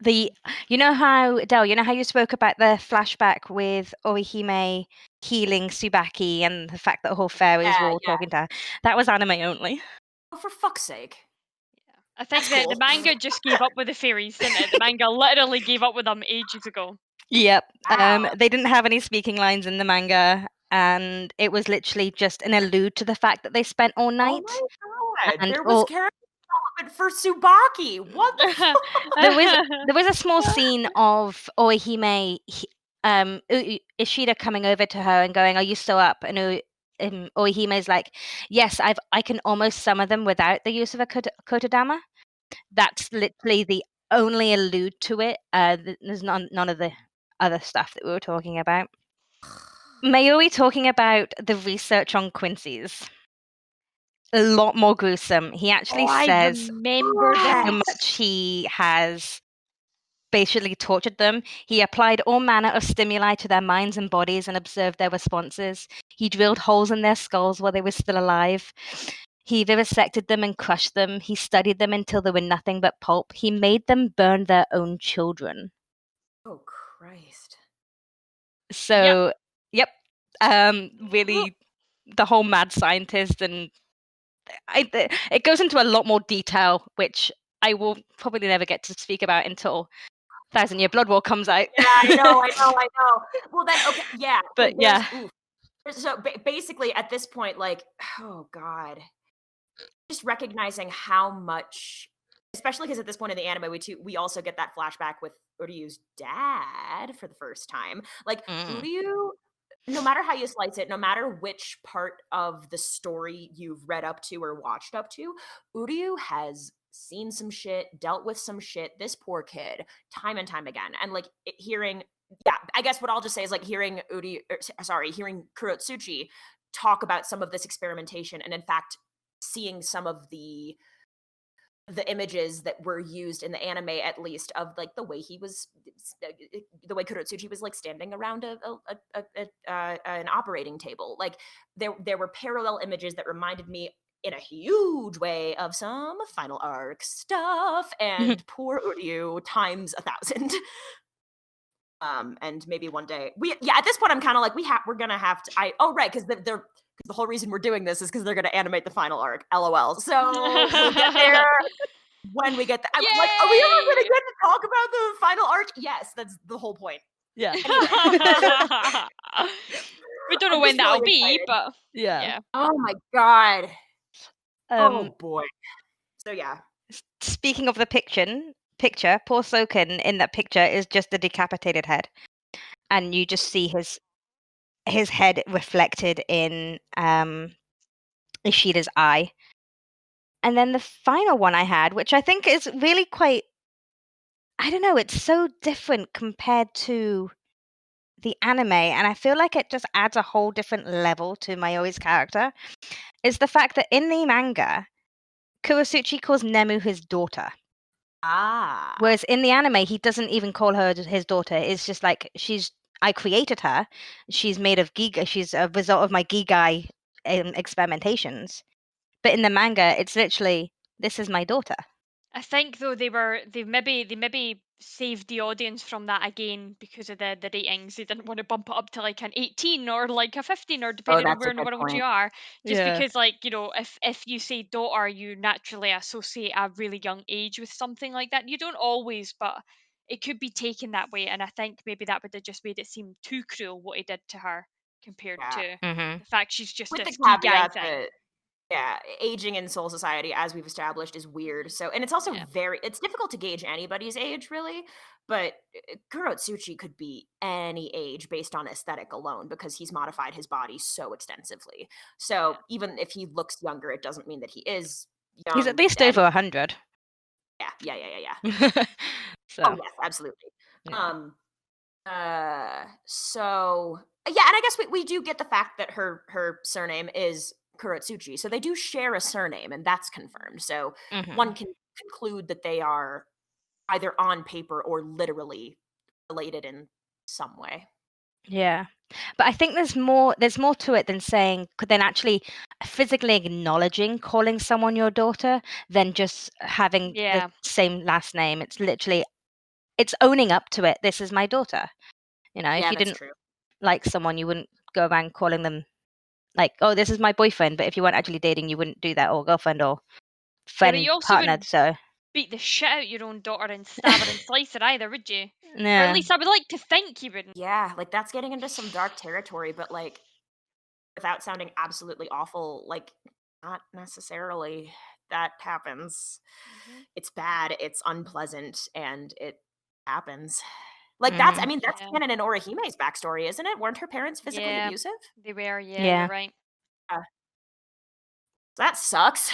You know how you spoke about the flashback with Orihime healing Tsubaki and the fact that whole fairies were all talking to her? That was anime only. Oh, for fuck's sake. I think that the manga just gave up with the fairies, didn't it? The manga literally gave up with them ages ago. Yep. They didn't have any speaking lines in the manga, and it was literally just an allude to the fact that they spent all night. Oh my God. And there was character development for Tsubaki. What the fuck? There was a small scene of Orihime, Ishida coming over to her and going, "Are you still up?" And Orihime's like, "Yes, I can almost summon them without the use of a kotodama." That's literally the only allude to it. There's none of the other stuff that we were talking about. Mayuri talking about the research on Quincy's. A lot more gruesome. He actually says I remember how much he has basically tortured them. He applied all manner of stimuli to their minds and bodies and observed their responses. He drilled holes in their skulls while they were still alive. He vivisected them and crushed them. He studied them until they were nothing but pulp. He made them burn their own children. Oh, Christ. So, yep. Really, the whole mad scientist, and it goes into a lot more detail, which I will probably never get to speak about until 1,000 Year Blood War comes out. Yeah, I know. Well, then, okay, yeah. But yeah. So basically, at this point, oh God, just recognizing how much, especially because at this point in the anime, we also get that flashback with Uryu's dad for the first time. Uryu, no matter how you slice it, no matter which part of the story you've read up to or watched up to, Uryu has seen some shit, dealt with some shit, this poor kid, time and time again. And hearing, I guess what I'll just say is hearing hearing Kurotsuchi talk about some of this experimentation and in fact seeing some of the the images that were used in the anime, at least, of like the way the way Kurotsuchi was like standing around an operating table. Like there were parallel images that reminded me in a huge way of some final arc stuff, and poor Uryu times 1,000. And maybe one day at this point I'm kind of like we're gonna have to because the whole reason we're doing this is because they're gonna animate the final arc. LOL. So we'll get there when we get the. I'm like, are we ever gonna get to talk about the final arc? Yes, that's the whole point. Yeah. We don't know I'm when just really that'll be, excited. but Yeah. yeah. Oh my god. Oh Um, boy. So yeah. Speaking of the picture, poor Soken in that picture is just a decapitated head, and you just see his head reflected in Ishida's eye. And then the final one I had, which I think is really quite, I don't know, it's so different compared to the anime, and I feel like it just adds a whole different level to Mayuri's character, is the fact that in the manga, Kurosuchi calls Nemu his daughter. Ah. Whereas in the anime, he doesn't even call her his daughter. It's just like, I created her. She's made of Giga. She's a result of my Gigai experimentations. But in the manga, it's literally, this is my daughter. I think though they maybe saved the audience from that again because of the ratings. They didn't want to bump it up to like an 18 or like a 15 or depending on that's a where in the good world you point. are. Just Yeah. because like, if you say daughter, you naturally associate a really young age with something like that. You don't always, but it could be taken that way. And I think maybe that would have just made it seem too cruel what he did to her compared Yeah. to Mm-hmm. the fact she's just With a the ski guy caveat thing. that aging in Soul Society, as we've established, is weird. So, and it's also it's difficult to gauge anybody's age, really. But Kurotsuchi could be any age based on aesthetic alone because he's modified his body so extensively. So, even if he looks younger, it doesn't mean that he is young. He's at least over 100. Yeah. So, Oh, yes, absolutely. yeah. So, and I guess we do get the fact that her surname is Kurotsuchi. So they do share a surname, and that's confirmed. So one can conclude that they are either on paper or literally related in some way. Yeah. But I think there's more to it than actually physically acknowledging calling someone your daughter than just having the same last name. It's literally, it's owning up to it. This is my daughter. If you didn't like someone, you wouldn't go around calling them like, oh, this is my boyfriend. But if you weren't actually dating, you wouldn't do that, or girlfriend or friend, you also partner. So beat the shit out your own daughter and stab her and slice her either, would you? yeah. Or at least I would like to think you wouldn't. Yeah, like that's getting into some dark territory, but like without sounding absolutely awful, like not necessarily that happens. It's bad, it's unpleasant, and it happens. Like that's Kenan and Orihime's backstory, isn't it? Weren't her parents physically abusive? They were, you're right. That sucks.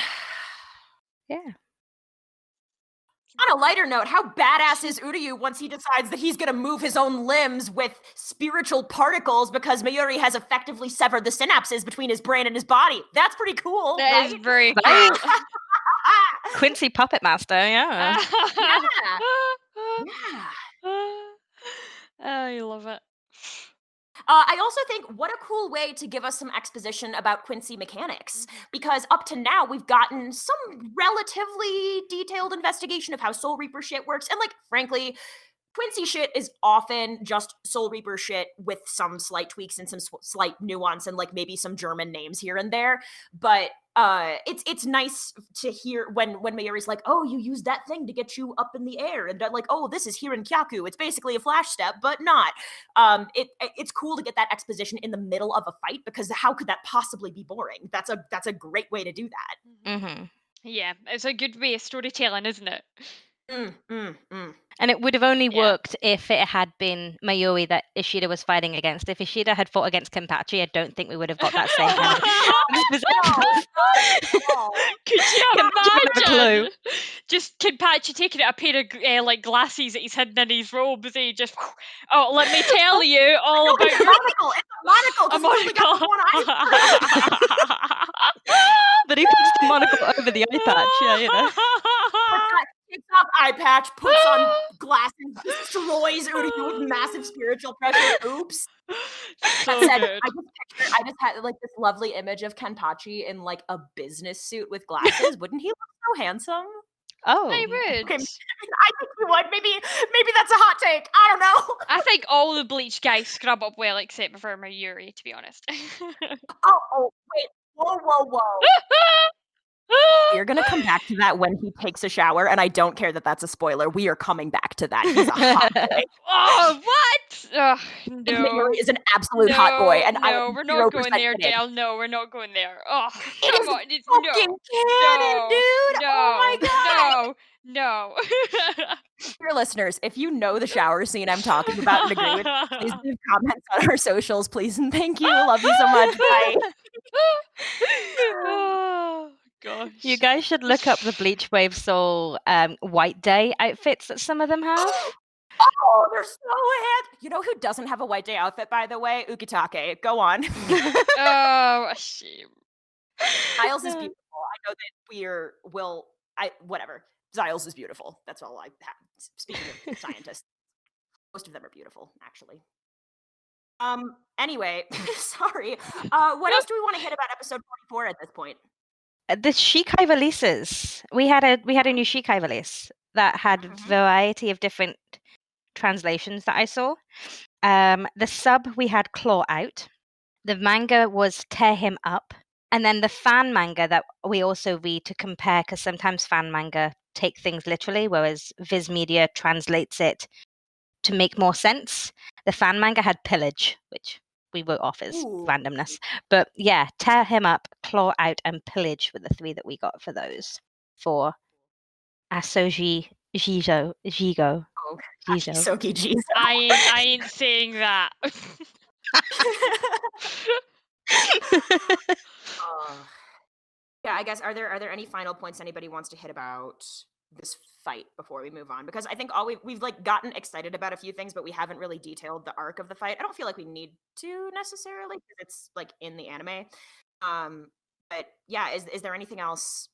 Yeah. On a lighter note, how badass is Uryu once he decides that he's gonna move his own limbs with spiritual particles because Mayuri has effectively severed the synapses between his brain and his body? That's pretty cool. That is very cool. Quincy Puppet Master, yeah. I love it. I also think what a cool way to give us some exposition about Quincy mechanics, because up to now we've gotten some relatively detailed investigation of how Soul Reaper shit works, and like frankly, Quincy shit is often just Soul Reaper shit with some slight tweaks and some slight nuance and like maybe some German names here and there. But it's nice to hear when Mayuri's like, oh, you use that thing to get you up in the air, and like, oh, this is Hirin Kyaku. It's basically a flash step, but not. It's cool to get that exposition in the middle of a fight because how could that possibly be boring? That's a great way to do that. Yeah, it's a good way of storytelling, isn't it? And it would have only worked if it had been Mayuri that Ishida was fighting against. If Ishida had fought against Kenpachi, I don't think we would have got that same kind of... Could you imagine? Just Kenpachi taking out a pair of like glasses that he's hidden in his robe. He just, oh, let me tell you all about your monocle. It's a monocle. But But he puts the monocle over the eye patch, yeah, you know. Takes off eye patch, puts on glasses, destroys Uryu with massive spiritual pressure. Oops. So That said, good. I just had like this lovely image of Kenpachi in like a business suit with glasses. Wouldn't he look so handsome? Oh. I would. Okay, I think he would. Maybe that's a hot take. I don't know. I think all the Bleach guys scrub up well except for Mayuri, to be honest. Oh, wait. Whoa. We're gonna come back to that when he takes a shower, and I don't care that that's a spoiler. We are coming back to that. He's a hot boy. Oh, what? Ugh, And no. Mayuri is an absolute hot boy, and I No, am we're not going 0% there, kidding. Del. No, we're not going there. Oh, It come is on. fucking canon, dude. No. Oh my god. No. Dear listeners, if you know the shower scene I'm talking about and agree with me, please leave comments on our socials, please and thank you. Love you so much. Bye. Oh, gosh. You guys should look up the Bleach Wave Soul White Day outfits that some of them have. Oh, they're so handsome. You know who doesn't have a white day outfit, by the way? Ukitake. Go on. Oh, a shame. Giles is beautiful. I know that whatever. Giles is beautiful. That's all I have. Speaking of scientists, most of them are beautiful, actually. Anyway, sorry. What else do we want to hit about episode 44 at this point? The Shikai releases. We had a new Shikai release that had a variety of different translations that I saw. The sub we had Claw Out. The manga was Tear Him Up. And then the fan manga that we also read to compare, because sometimes fan manga take things literally, whereas Viz Media translates it to make more sense. The fan manga had Pillage, which we wrote off as randomness. But yeah, Tear Him Up, Claw Out, and Pillage were the three that we got for those. For Asoji Jigo. Oh, Soki Jizo. I ain't saying that. Yeah, I guess are there any final points anybody wants to hit about this fight before we move on? Because I think we've like gotten excited about a few things, but we haven't really detailed the arc of the fight. I don't feel like we need to necessarily because it's like in the anime. But yeah, is there anything else?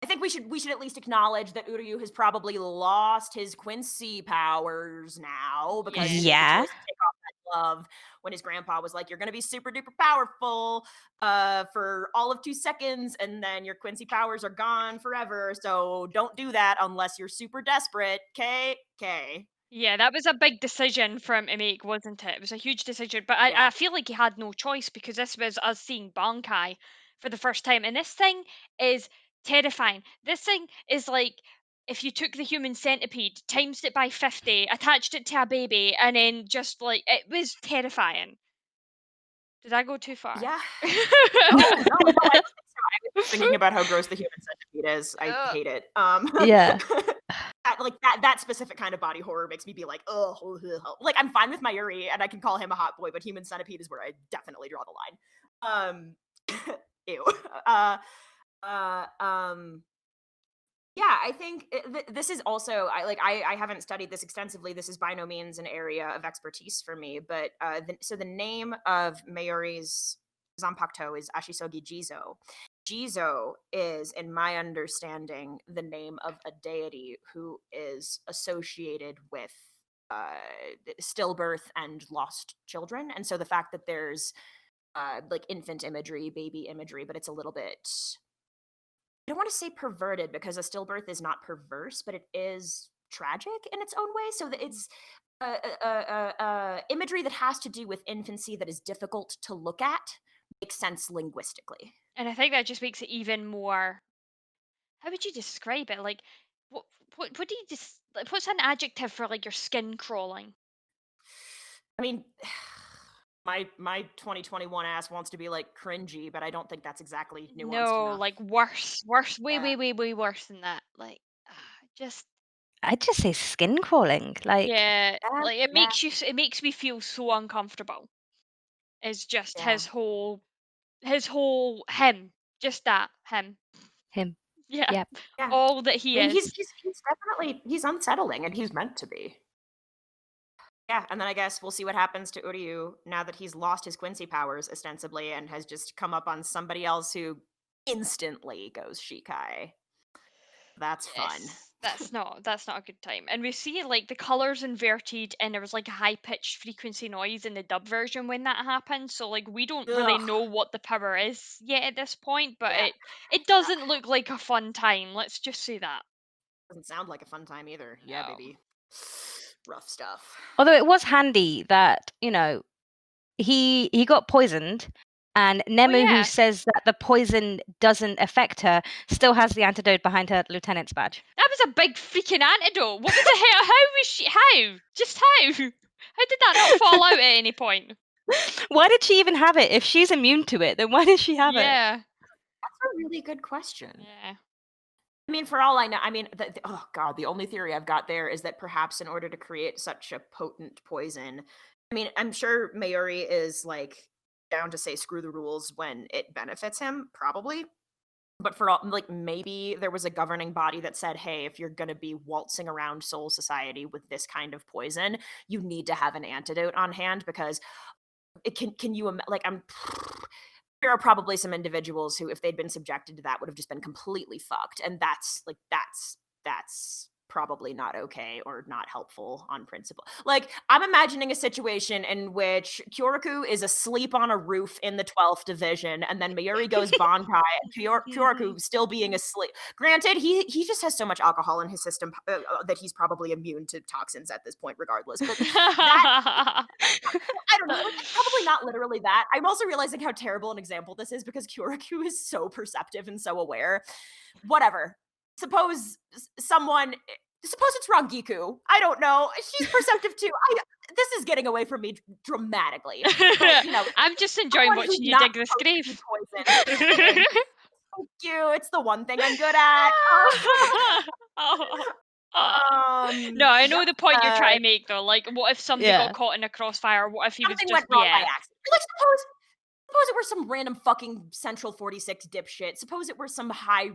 I think we should at least acknowledge that Uryu has probably lost his Quincy powers now because he made the choice to take off that glove when his grandpa was like, "You're gonna be super duper powerful for all of 2 seconds, and then your Quincy powers are gone forever. So don't do that unless you're super desperate." K. Yeah, that was a big decision for him to make, wasn't it? It was a huge decision, but I feel like he had no choice because this was us seeing Bankai for the first time, and this thing is terrifying. This thing is like if you took the human centipede, times it by 50, attached it to a baby, and then just like it was terrifying. Did I go too far? Yeah. No, I don't think so. I was thinking about how gross the human centipede is. I hate it. Yeah. that specific kind of body horror makes me be like, oh, like I'm fine with Mayuri and I can call him a hot boy, but human centipede is where I definitely draw the line. Ew. Yeah, I think this is also I haven't studied this extensively. This is by no means an area of expertise for me, but the name of Mayuri's Zanpakuto is Ashisogi Jizo. Jizo is, in my understanding, the name of a deity who is associated with stillbirth and lost children, and so the fact that there's like infant imagery, baby imagery, but it's a little bit. I don't want to say perverted because a stillbirth is not perverse, but it is tragic in its own way. So that it's imagery that has to do with infancy that is difficult to look at makes sense linguistically. And I think that just makes it even more. How would you describe it? Like, what do you just like? What's an adjective for like your skin crawling? I mean, my 2021 ass wants to be like cringy, but I don't think that's exactly nuanced No, enough. like worse, way worse than that. Like, just I'd just say skin crawling. Like, yeah, like it yeah. it makes me feel so uncomfortable. It's just Yeah. his whole him, just that him. him. Yeah, Yep. Yeah. all that he I mean, is. he's definitely unsettling, and he's meant to be. Yeah, and then I guess we'll see what happens to Uryu now that he's lost his Quincy powers ostensibly and has just come up on somebody else who instantly goes Shikai. That's fun. Yes, that's not a good time. And we see like the colors inverted, and there was like a high pitched frequency noise in the dub version when that happened. So like we don't really Ugh. know what the power is yet at this point, but Yeah. it doesn't look like a fun time. Let's just say that. Doesn't sound like a fun time either. Yeah, No. baby. Rough stuff. Although it was handy that, he got poisoned, and Nemu, who yeah. says that the poison doesn't affect her, still has the antidote behind her lieutenant's badge. That was a big freaking antidote. What the hell? How was she? How? Just how? How did that not fall out at any point? Why did she even have it? If she's immune to it, then why did she have it? Yeah. That's a really good question. Yeah. I mean, for all I know, I mean, oh god, the only theory I've got there is that perhaps in order to create such a potent poison, I mean, I'm sure Mayuri is like down to say screw the rules when it benefits him, probably. But for all, like, maybe there was a governing body that said, hey, if you're going to be waltzing around Soul Society with this kind of poison, you need to have an antidote on hand because can you like there are probably some individuals who, if they'd been subjected to that, would have just been completely fucked, and that's probably not okay or not helpful on principle. Like, I'm imagining a situation in which Kyoraku is asleep on a roof in the 12th division, and then Mayuri goes Bankai, and Kyoraku still being asleep. Granted, he just has so much alcohol in his system that he's probably immune to toxins at this point, regardless. But that, I don't know. Like, probably not literally that. I'm also realizing how terrible an example this is because Kyoraku is so perceptive and so aware. Whatever. Suppose it's Rangiku. I don't know. She's perceptive too. This is getting away from me dramatically. But, I'm just enjoying someone watching who's you not dig this supposed to be grave. poisoned. Thank you. It's the one thing I'm good at. No, I know the point you're trying to make though. Like, what if somebody Yeah. got caught in a crossfire? What if he was Something just went wrong by accident. Like, suppose it were some random fucking Central 46 dipshit. Suppose it were some high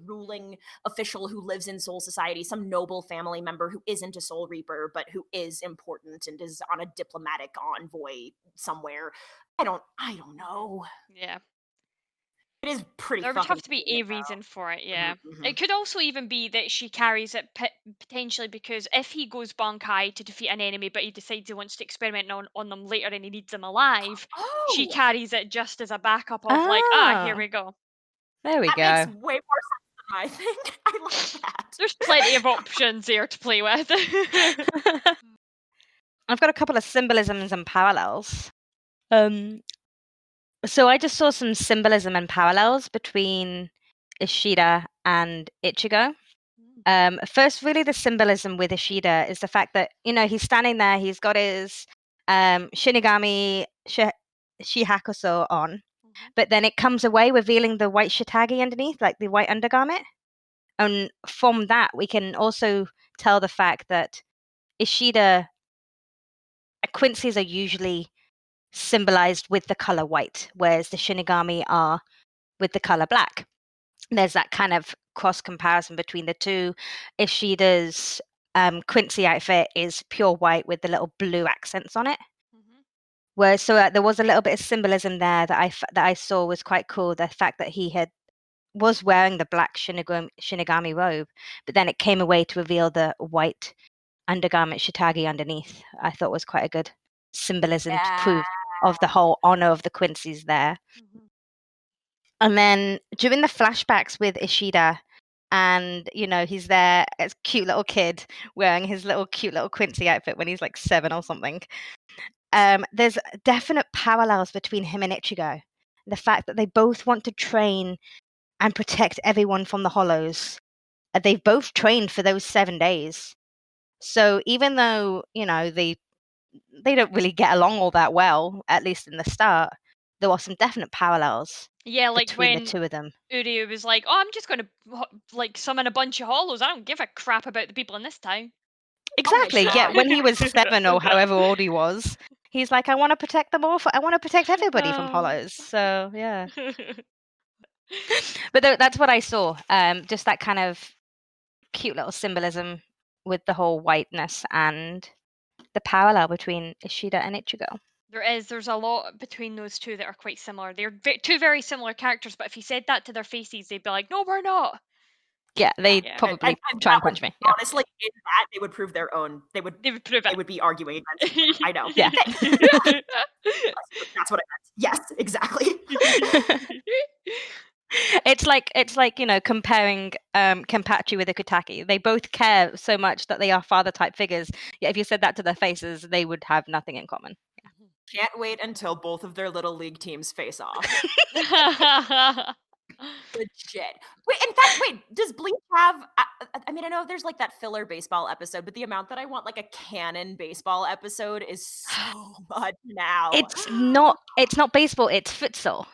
ruling official who lives in Soul Society, some noble family member who isn't a Soul Reaper, but who is important and is on a diplomatic envoy somewhere. I don't know. Yeah. It is pretty There would fucking have to be a poignant, though. reason for it, yeah. Mhm. It could also even be that she carries it potentially because if he goes Bankai to defeat an enemy, but he decides he wants to experiment on them later and he needs them alive, she Oh! carries it just as a backup of like, here Ah, we go. there we That go. makes way more sense than I think. I love that. There's plenty of options here to play with. I've got a couple of symbolisms and parallels. So I just saw some symbolism and parallels between Ishida and Ichigo. First, really, the symbolism with Ishida is the fact that he's standing there, he's got his Shinigami Shihakuso on, but then it comes away, revealing the white shiitake underneath, like the white undergarment. And from that, we can also tell the fact that Ishida quincies are usually symbolized with the color white, whereas the Shinigami are with the color black. There's that kind of cross comparison between the two. Ishida's Quincy outfit is pure white with the little blue accents on it. Whereas, there was a little bit of symbolism there that I saw was quite cool. The fact that he was wearing the black Shinigami robe, but then it came away to reveal the white undergarment shiitake underneath. I thought was quite a good symbolism to prove of the whole honor of the Quincy's there. And then during the flashbacks with Ishida, and he's there as a cute little kid wearing his cute little Quincy outfit when he's like 7 or something. There's definite parallels between him and Ichigo. The fact that they both want to train and protect everyone from the Hollows. They've both trained for those 7 days. So even though, they don't really get along all that well, at least in the start, there are some definite parallels like between when the two of them. Uryu was like, "Oh, I'm just going to summon a bunch of hollows. I don't give a crap about the people in this town." Exactly. sure. Yeah, when he was 7 or however old he was, he's like, I want to protect them all. I want to protect everybody from Hollows. So yeah. But that's what I saw. Just that kind of cute little symbolism with the whole whiteness and the parallel between Ishida and Ichigo. There's a lot between those two that are quite similar. They're two very similar characters, but if you said that to their faces, they'd be like, "No, we're not." Yeah, they'd Yeah. probably And try and that would, punch me. Yeah. honestly, in that, they would prove their own. They would prove it. be arguing against each other. I know. Yeah. That's what I meant. Yes, exactly. It's like comparing Kenpachi with Ikutaki. They both care so much that they are father type figures. Yet if you said that to their faces, they would have nothing in common. Can't wait until both of their little league teams face off. Legit. Wait, does Bleach have I mean, I know there's like that filler baseball episode, but the amount that I want like a canon baseball episode is so much now. It's not baseball, it's futsal.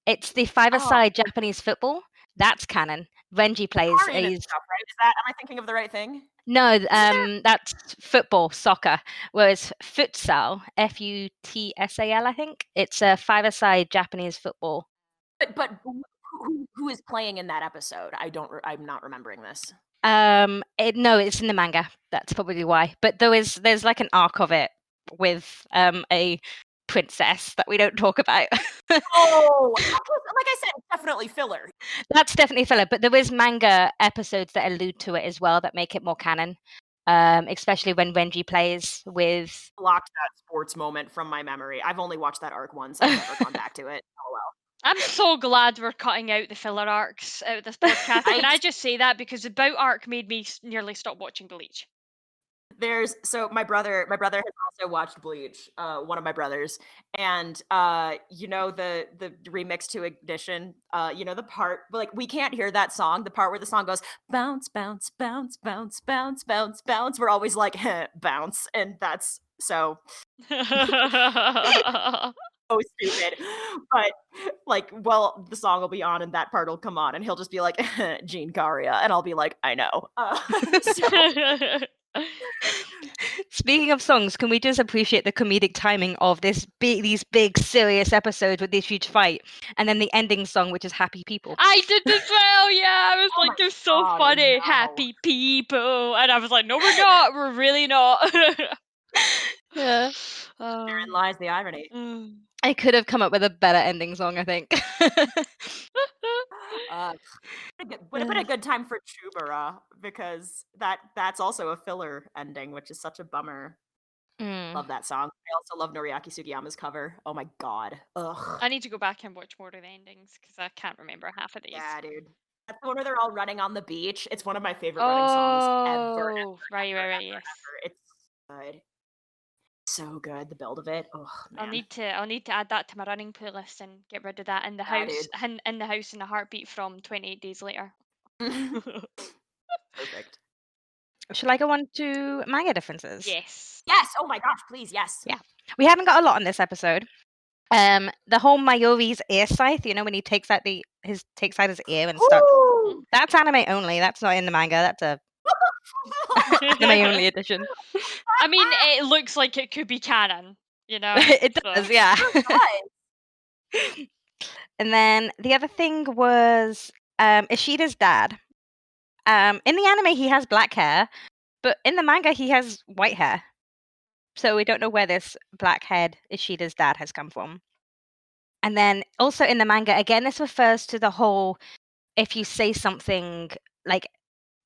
It's the five-a-side Japanese football. That's canon. Renji plays Stuff, right? Is that, am I thinking of the right thing? No, that's football, soccer. Whereas futsal, Futsal, I think, it's a five-a-side Japanese football. But who is playing in that episode? I'm not remembering this. No, it's in the manga. That's probably why. But there's like an arc of it with a princess that we don't talk about. Oh, like I said, definitely filler. That's definitely filler, but there is manga episodes that allude to it as well that make it more canon. Especially when Renji plays with. Blocked that sports moment from my memory. I've only watched that arc once. I've never gone back to it. Oh well. I'm so glad we're cutting out the filler arcs out of this podcast. Can I just say that because the bout arc made me nearly stop watching Bleach. My brother has also watched Bleach, one of my brothers, and you know the remix to Ignition, you know the part like we can't hear that song, the part where the song goes bounce bounce bounce bounce bounce bounce bounce. We're always like bounce, and that's so so stupid. But like, well, the song will be on and that part will come on and he'll just be like Gene Karia, and I'll be like, I know. Speaking of songs, can we just appreciate the comedic timing of these big serious episodes with this huge fight, and then the ending song, which is "Happy People"? I did as well. Yeah, I was Oh like, my "They're so God, funny, no. happy people," and I was like, "No, we're not. We're really not." Yeah. Therein lies the irony. I could have come up with a better ending song, I think. Would have been a good time for Chubara, because that's also a filler ending, which is such a bummer. Love that song. I also love Noriaki Sugiyama's cover. Oh my god. Ugh. I need to go back and watch more of the endings because I can't remember half of these. Yeah, dude. That's the one where they're all running on the beach. It's one of my favorite running songs ever. Oh, right, yes. It's good. So good. The build of it. Oh man. I'll need to add that to my running playlist and get rid of that in the house in the house in a heartbeat from 28 Days Later. Perfect. Shall I go on to Manga Differences? Yes. Yes. Oh my gosh, please, yes. Yeah. We haven't got a lot on this episode. The whole Mayuri's ear scythe, you know, when he takes out his ear and stuff. That's anime only. That's not in the manga. That's a anime only edition. I mean, it looks like it could be canon, you know. It does, yeah. And then the other thing was Ishida's dad. In the anime, he has black hair, but in the manga, he has white hair. So we don't know where this black-haired Ishida's dad has come from. And then also in the manga, again, this refers to the whole, if you say something like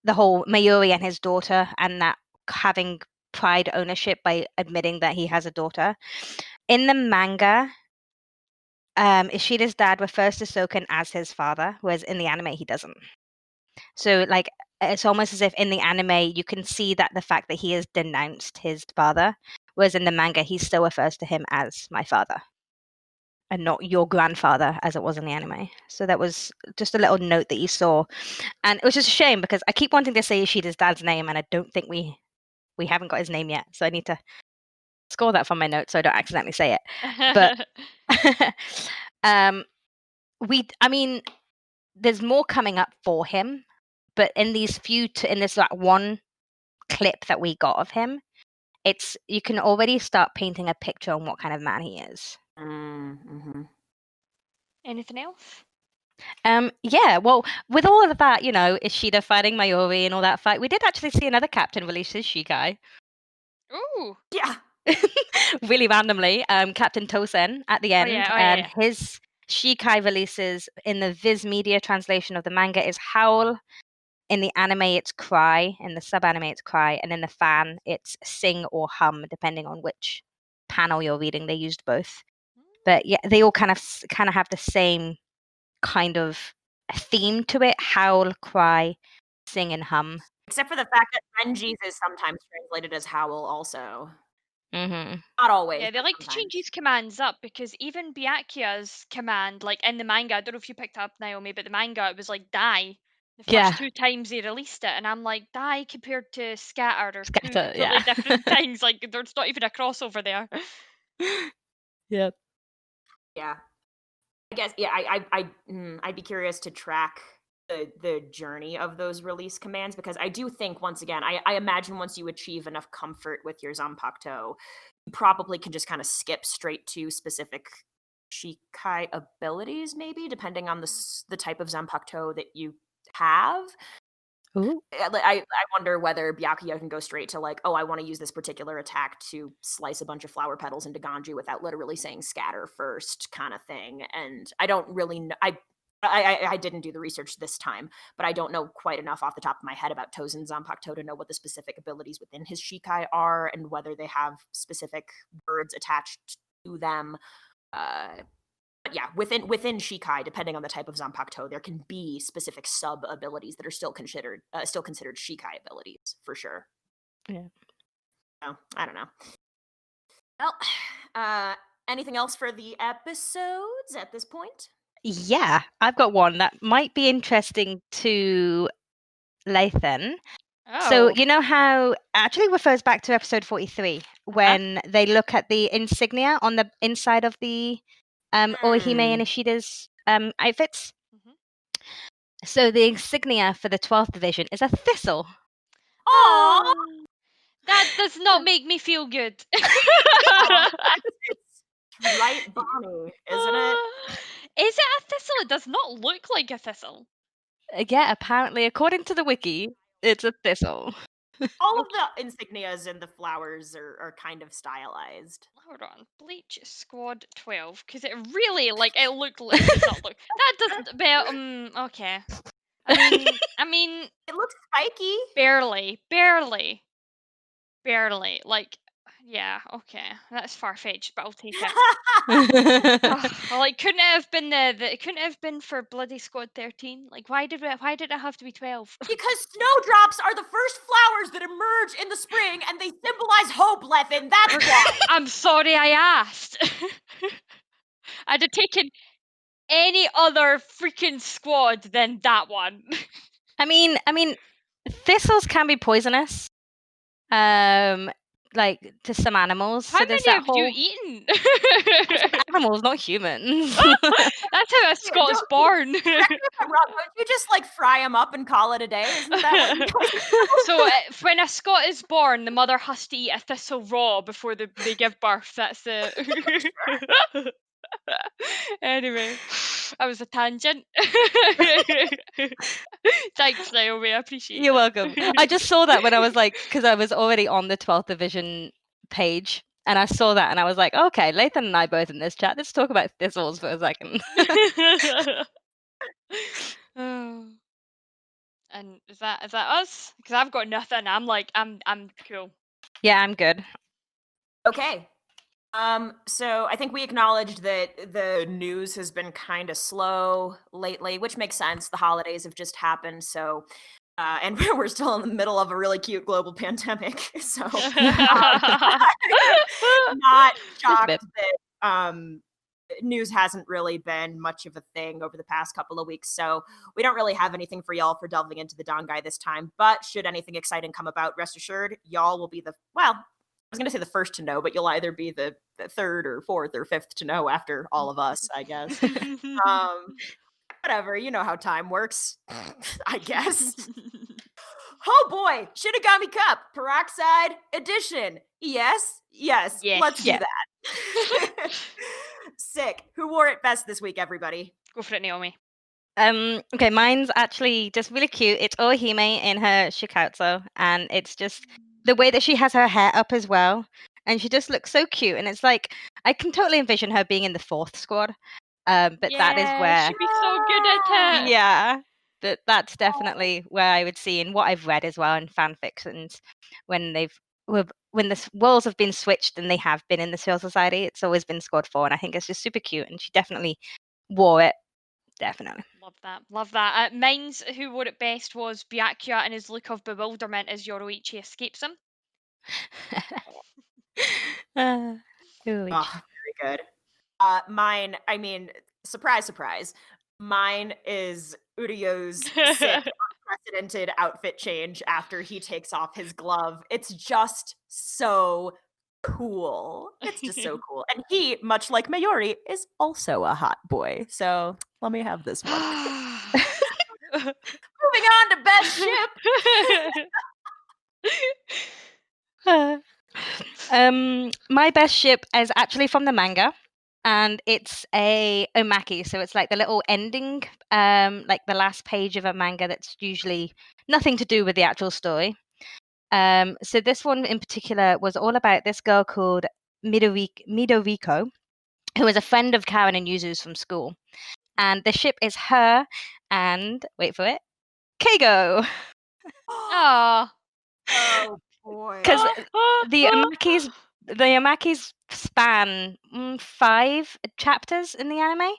the whole Mayuri and his daughter, and that having pride ownership by admitting that he has a daughter. In the manga, Ishida's dad refers to Soken as his father, whereas in the anime, he doesn't. So, like, it's almost as if in the anime, you can see that the fact that he has denounced his father, whereas in the manga, he still refers to him as my father and not your grandfather, as it was in the anime. So that was just a little note that you saw. And it was just a shame because I keep wanting to say Ishida's dad's name, and I don't think we haven't got his name yet. So I need to score that from my notes so I don't accidentally say it. But I mean, there's more coming up for him, but in these in this like one clip that we got of him, you can already start painting a picture on what kind of man he is. Mm-hmm. Anything else? Yeah, well, with all of that, you know, Ishida fighting Mayuri and all that fight, we did actually see another captain release his Shikai. Ooh. Yeah. really randomly, Captain Tosen at the end, and his Shikai releases in the Viz Media translation of the manga is Howl. In the anime, it's Cry. In the sub-anime, it's Cry. And in the fan, it's Sing or Hum, depending on which panel you're reading. They used both. But yeah, they all kind of have the same kind of theme to it. Howl, Cry, Sing, and Hum. Except for the fact that Renji's is sometimes translated as Howl also. Mm-hmm. Not always. Yeah, they like to change these commands up, because even Byakuya's command, like in the manga, I don't know if you picked up, Naomi, but the manga, it was like die. The first 2 times they released it, and I'm like, die compared to scatter. They're 2 completely different things. Like, there's not even a crossover there. Yep. Yeah. I guess, yeah, I'd be curious to track the journey of those release commands, because I do think, once again, I imagine once you achieve enough comfort with your Zanpakuto, you probably can just kind of skip straight to specific Shikai abilities, maybe, depending on the type of Zanpakuto that you have. Ooh. I wonder whether Byakuya can go straight to like, oh, I want to use this particular attack to slice a bunch of flower petals into Ganju without literally saying scatter first, kind of thing. And I don't really know. I didn't do the research this time, but I don't know quite enough off the top of my head about Tozen Zanpakuto to know what the specific abilities within his Shikai are and whether they have specific words attached to them. But yeah, within Shikai, depending on the type of Zanpakuto, there can be specific sub abilities that are still considered Shikai abilities for sure. Yeah. So, I don't know. Well, anything else for the episodes at this point? Yeah, I've got one that might be interesting to Lethan. So you know how actually refers back to episode 43 when they look at the insignia on the inside of the Orihime and Ishida's outfits. So the insignia for the 12th division is a thistle. Aww! That does not make me feel good. It's right, Bonnie, isn't it? Is it a thistle? It does not look like a thistle. Yeah, apparently, according to the wiki, it's a thistle. All of the insignias and the flowers are kind of stylized. Hold on, Bleach Squad 12, because it really, like, it looked. It does not look. That doesn't. But okay. I mean, it looks spiky. Barely. Like, yeah, okay, that's far fetched, but I'll take it. Well, it couldn't have been it couldn't have been for bloody Squad 13. Like, why did it have to be 12? Because snowdrops are the first flowers that emerge in the spring, and they symbolize hope, Lethan. That's why. I'm sorry I asked. I'd have taken any other freaking squad than that one. I mean, thistles can be poisonous. Like to some animals. How so there's many that have you eaten? animals, not humans. That's how a Scott's born. Don't you just like fry them up and call it a day? Isn't that what you So when a Scot is born, the mother has to eat a thistle raw before they give birth. That's it. Anyway, that was a tangent. Thanks, Naomi. I appreciate it. You're welcome. I just saw that when I was like, because I was already on the 12th division page, and I saw that, and I was like, okay, Lethan and I both in this chat. Let's talk about thistles for a second. And is that us? Because I've got nothing. I'm cool. Yeah, I'm good. Okay. So I think we acknowledged that the news has been kind of slow lately, which makes sense. The holidays have just happened, so and we're still in the middle of a really cute global pandemic. So not shocked that news hasn't really been much of a thing over the past couple of weeks. So we don't really have anything for y'all for delving into the Dangai this time. But should anything exciting come about, rest assured, y'all will be I was going to say the first to know, but you'll either be the third or fourth or fifth to know after all of us, I guess. Whatever, you know how time works, I guess. Oh boy, Shinigami Cup, Peroxide Edition. Yes, let's do that. Sick. Who wore it best this week, everybody? Go for it, Naomi. Okay, mine's actually just really cute. It's Orihime in her shikatsu, and it's just the way that she has her hair up as well. and she just looks so cute. And it's like I can totally envision her being in the 4th squad. But that is Yeah, where, she'd be so good at it. yeah, that's definitely where I would see in what I've read as well in fan fictions when when the roles have been switched and they have been in the Seal Society. It's always been Squad 4, and I think it's just super cute. And she definitely wore it. Definitely. Love that. Love that. Mine's who wore it best was Byakuya and his look of bewilderment as Yoroichi escapes him. Ooh, Oh, very good. Mine, I mean, surprise, surprise. Mine is Uryu's sick, unprecedented outfit change after he takes off his glove. It's just so cool. It's just so cool. And he, much like Mayuri, is also a hot boy. So let me have this one. Moving on to best ship. My best ship is actually from the manga, and it's a omaki, so it's like the little ending, like the last page of a manga that's usually nothing to do with the actual story. So this one in particular was all about this girl called Midoriko, who is a friend of Karen and Yuzu's from school. And the ship is her and, wait for it, Keigo. Oh. Oh boy. Because the Amakis span 5 chapters in the anime,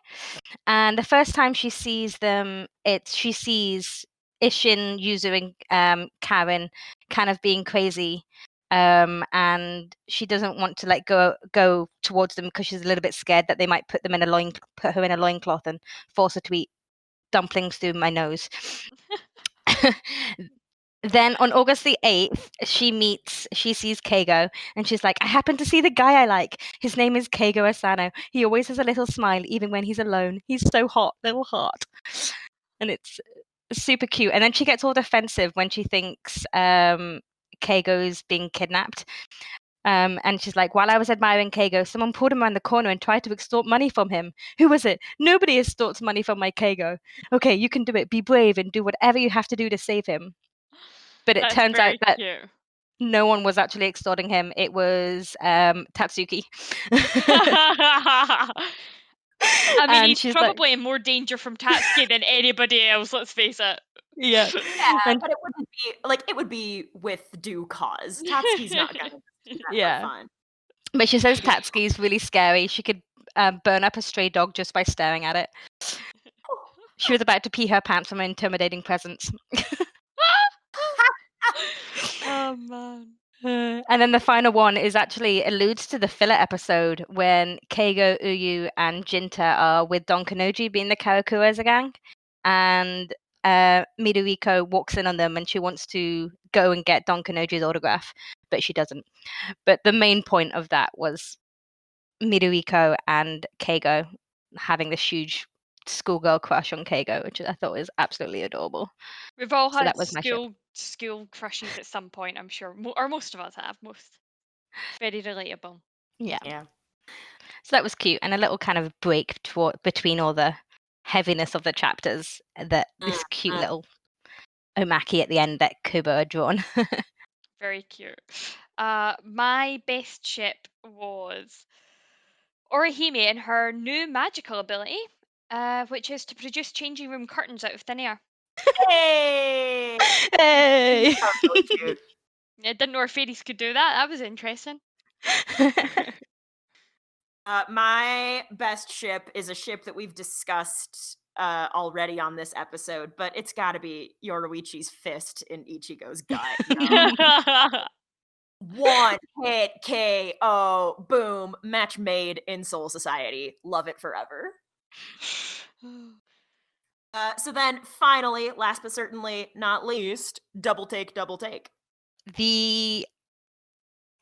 and the first time she sees them, she sees Ishin, Yuzu, and Karen kind of being crazy, and she doesn't want to like go towards them because she's a little bit scared that they might put her in a loincloth and force her to eat dumplings through my nose. Then on August the 8th, she sees Keigo, and she's like, I happen to see the guy I like. His name is Keigo Asano. He always has a little smile, even when he's alone. He's so hot, little heart. And it's super cute. And then she gets all defensive when she thinks Keigo's being kidnapped. And she's like, while I was admiring Keigo, someone pulled him around the corner and tried to extort money from him. Who was it? Nobody extorts money from my Keigo. Okay, you can do it. Be brave and do whatever you have to do to save him. But it turns out that no one was actually extorting him. It was Tatsuki. I mean, he's probably in more danger from Tatsuki than anybody else, let's face it. Yeah. But it wouldn't be like it would be with due cause. Tatsuki's not gonna do that for fun. But she says Tatsuki's really scary. She could burn up a stray dog just by staring at it. She was about to pee her pants from an intimidating presence. Oh man. And then the final one is actually alludes to the filler episode when Keigo, Uryu, and Jinta are with Don Kanoji being the Karakura gang, and Midoriko walks in on them and she wants to go and get Don Kanoji's autograph, but she doesn't. But the main point of that was Midoriko and Keigo having this huge schoolgirl crush on Keigo, which I thought was absolutely adorable. We've all had that was my school crushes at some point, I'm sure. Or most of us have. Very relatable. Yeah. So that was cute, and a little kind of break between all the heaviness of the chapters. That this cute little omaki at the end that Kubo had drawn. Very cute. My best ship was Orihime and her new magical ability, which is to produce changing room curtains out of thin air. Hey! Hey! Really cute. I didn't know our fairies could do that. That was interesting. My best ship is a ship that we've discussed already on this episode, but it's got to be Yoroichi's fist in Ichigo's gut. One hit KO, boom, match made in Soul Society. Love it forever. So then finally, last but certainly not least, double take. The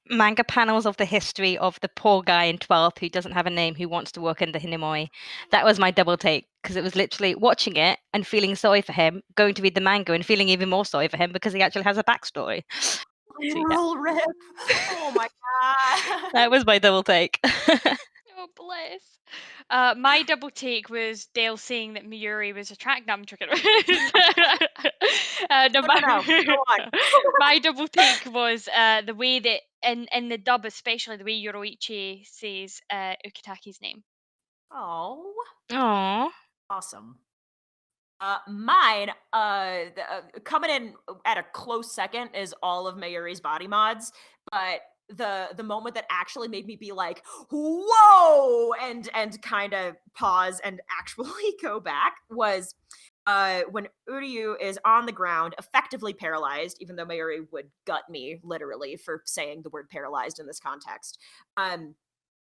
manga panels of the history of the poor guy in 12th who doesn't have a name who wants to work in the Hinemoi. That was my double take, because it was literally watching it and feeling sorry for him, going to read the manga and feeling even more sorry for him because he actually has a backstory. Literal rip. Oh my god. That was my double take. Oh, bless. My double take was Dale saying that Mayuri was attractive. No, I'm joking. No, go on. My double take was the way that in the dub, especially the way Yoroichi says Ukitaki's name. Oh, Aw. awesome. Mine, coming in at a close second is all of Mayuri's body mods, but the moment that actually made me be like, whoa, and kind of pause and actually go back was when Uryu is on the ground, effectively paralyzed, even though Mayuri would gut me literally for saying the word paralyzed in this context.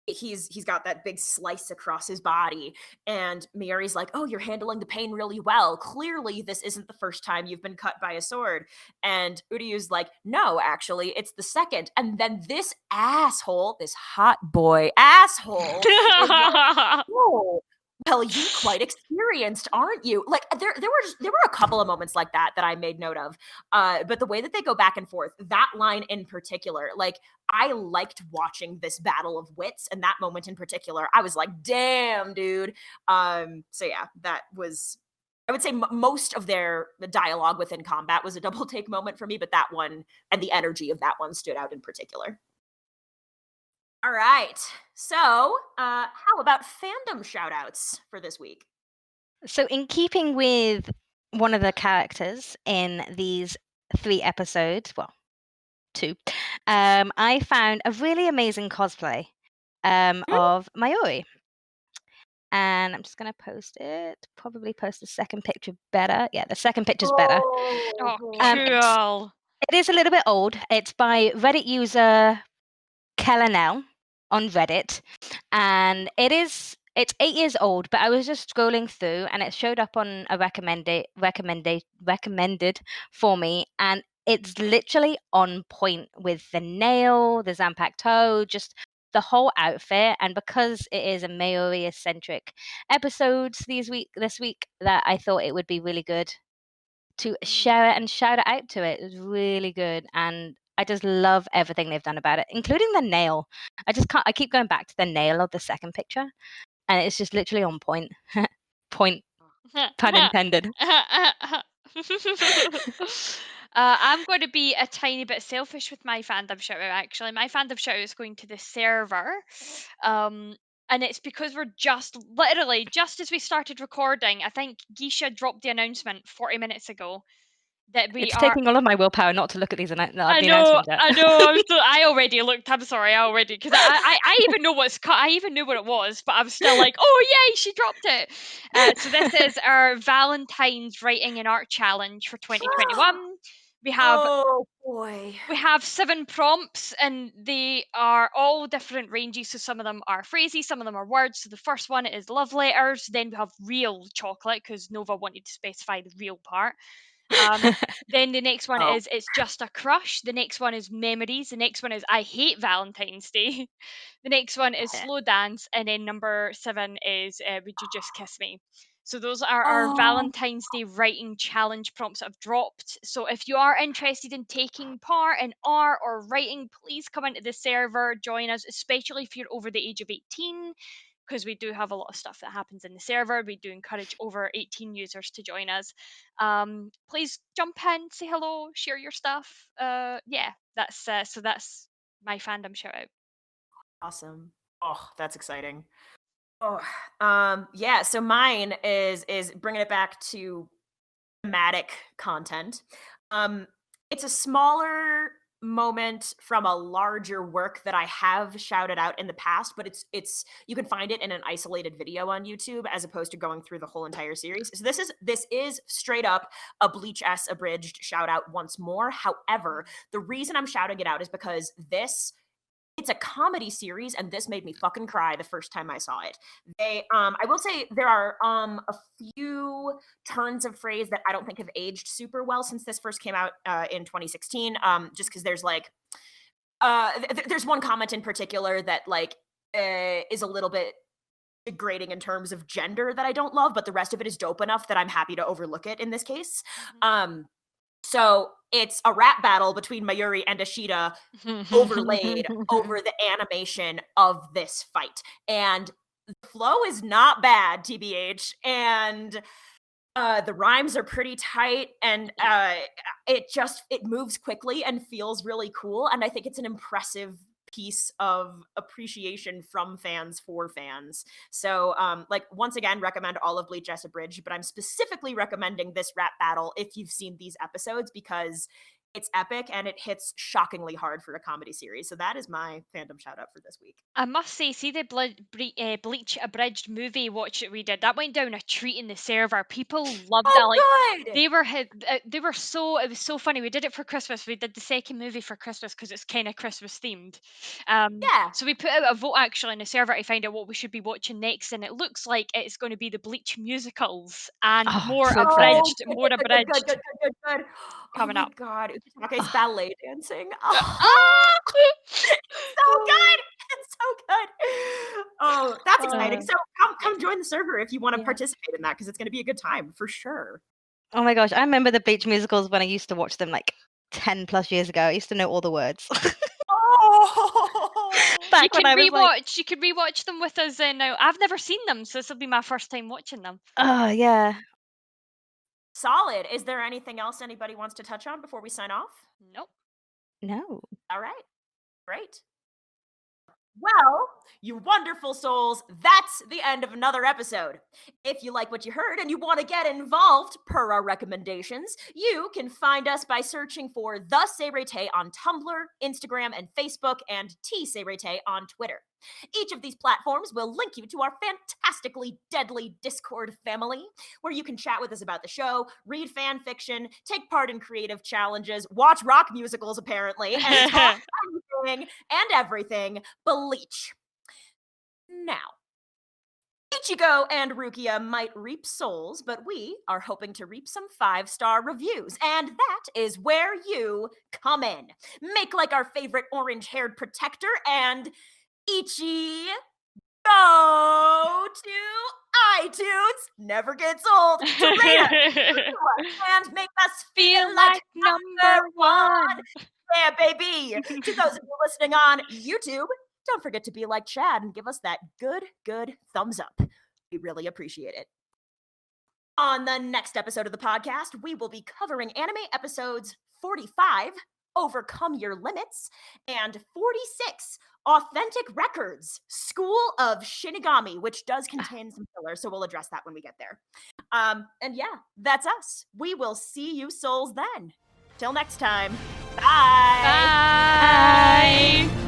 He's got that big slice across his body, and Mayuri's like, oh, you're handling the pain really well, clearly this isn't the first time you've been cut by a sword. And Uryu's like, no, actually it's the second. And then this asshole, this hot boy asshole, is like, oh, well, you quite experienced, aren't you? Like there were a couple of moments like that I made note of, but the way that they go back and forth, that line in particular, like, I liked watching this battle of wits, and that moment in particular, I was like, damn, dude. So yeah, that was, I would say most of the dialogue within combat was a double take moment for me, but that one and the energy of that one stood out in particular. All right. So, how about fandom shoutouts for this week? So, in keeping with one of the characters in these 3 episodes, well, 2, I found a really amazing cosplay of Mayuri. And I'm just going to post it. Probably post the second picture better. Yeah, the second picture's better. Oh, It's, cool. it is a little bit old. It's by Reddit user Kelanel on Reddit, and it's 8 years old, but I was just scrolling through and it showed up on a recommended for me, and it's literally on point with the nail, the Zampak toe, just the whole outfit. And because it is a Mayuri centric episodes this week, that I thought it would be really good to share it and shout it out to it. It was really good, and I just love everything they've done about it, including the nail. I keep going back to the nail of the second picture, and it's just literally on point. Point, pun intended. I'm going to be a tiny bit selfish with my fandom shout out, actually. My fandom shout out is going to the server. And it's because we're literally, just as we started recording, I think Geisha dropped the announcement 40 minutes ago that we It's are. taking all of my willpower not to look at these the I know, announcement yet. I know. I already looked. I'm sorry, I already, because I even know what's cut. I even knew what it was, but I'm still like, oh yay, she dropped it. So this is our Valentine's writing and art challenge for 2021. We have Oh boy. we have 7 prompts, and they are all different ranges. So some of them are phrases, some of them are words. So the first one is love letters. Then we have real chocolate, because Nova wanted to specify the real part. Then the next one Oh. is it's just a crush. The next one is memories. The next one is I hate Valentine's Day. The next one is slow dance, and then number 7 is would you just kiss me? So those are our Oh. Valentine's Day writing challenge prompts that have dropped. So if you are interested in taking part in art or writing, please come into the server, join us, especially if you're over the age of 18, because we do have a lot of stuff that happens in the server. We do encourage over 18 users to join us. Please jump in, say hello, share your stuff. Yeah, that's so that's my fandom shout out. Awesome. Oh, that's exciting. Oh, yeah. So mine is bringing it back to thematic content. Um, it's a smaller moment from a larger work that I have shouted out in the past, but it's you can find it in an isolated video on YouTube as opposed to going through the whole entire series. So this is straight up a Bleach S abridged shout out once more. However, the reason I'm shouting it out is because it's a comedy series, and this made me fucking cry the first time I saw it. I will say there are a few turns of phrase that I don't think have aged super well since this first came out in 2016. Just because there's like, there's one comment in particular that like is a little bit degrading in terms of gender that I don't love, but the rest of it is dope enough that I'm happy to overlook it in this case. So it's a rap battle between Mayuri and Ishida overlaid over the animation of this fight. And the flow is not bad, TBH. And The rhymes are pretty tight, and it moves quickly and feels really cool. And I think it's an impressive piece of appreciation from fans for fans. So, once again, recommend all of Bleach as Abridged, but I'm specifically recommending this rap battle if you've seen these episodes because it's epic and it hits shockingly hard for a comedy series. So that is my fandom shout out for this week. I must say, see the Bleach Abridged movie watch that we did? That went down a treat in the server. People loved that. Like, Good! they were so, it was so funny. We did it for Christmas. We did the second movie for Christmas because it's kind of Christmas themed. Yeah. So we put out a vote actually in the server to find out what we should be watching next, and it looks like it's going to be the Bleach musicals and Oh, more so excited. abridged, more abridged Good. coming oh my up. God, Uchitake's ballet dancing. Ah! So good. It's so good. Oh, that's exciting. So come join the server if you want to Yeah. participate in that because it's going to be a good time for sure. Oh my gosh, I remember the Bleach musicals when I used to watch them like 10 plus years ago. I used to know all the words. Oh, You Back when can I was like, rewatch. You can rewatch them with us now. I've never seen them, so this will be my first time watching them. oh yeah. solid. Is there anything else anybody wants to touch on before we sign off? Nope. No. All right, great. Well, you wonderful souls, that's the end of another episode. If you like what you heard and you want to get involved per our recommendations, you can find us by searching for TheSeireitei on Tumblr, Instagram, and Facebook, and TSeireitei on Twitter. Each of these platforms will link you to our fantastically deadly Discord family, where you can chat with us about the show, read fan fiction, take part in creative challenges, watch rock musicals apparently, and talk anything and everything Bleach. Now, Ichigo and Rukia might reap souls, but we are hoping to reap some 5-star reviews, and that is where you come in. Make like our favorite orange-haired protector and Ichi go to iTunes, never gets old, to rate us, and make us feel like number one. Yeah, baby. To those of you listening on YouTube, don't forget to be like Chad and give us that good thumbs up. We really appreciate it. On the next episode of the podcast, we will be covering anime episodes 45, Overcome Your Limits, and 46, Authentic Records, School of Shinigami, which does contain some filler, so we'll address that when we get there. And yeah, that's us. We will see you souls then. Till next time. Bye. Bye.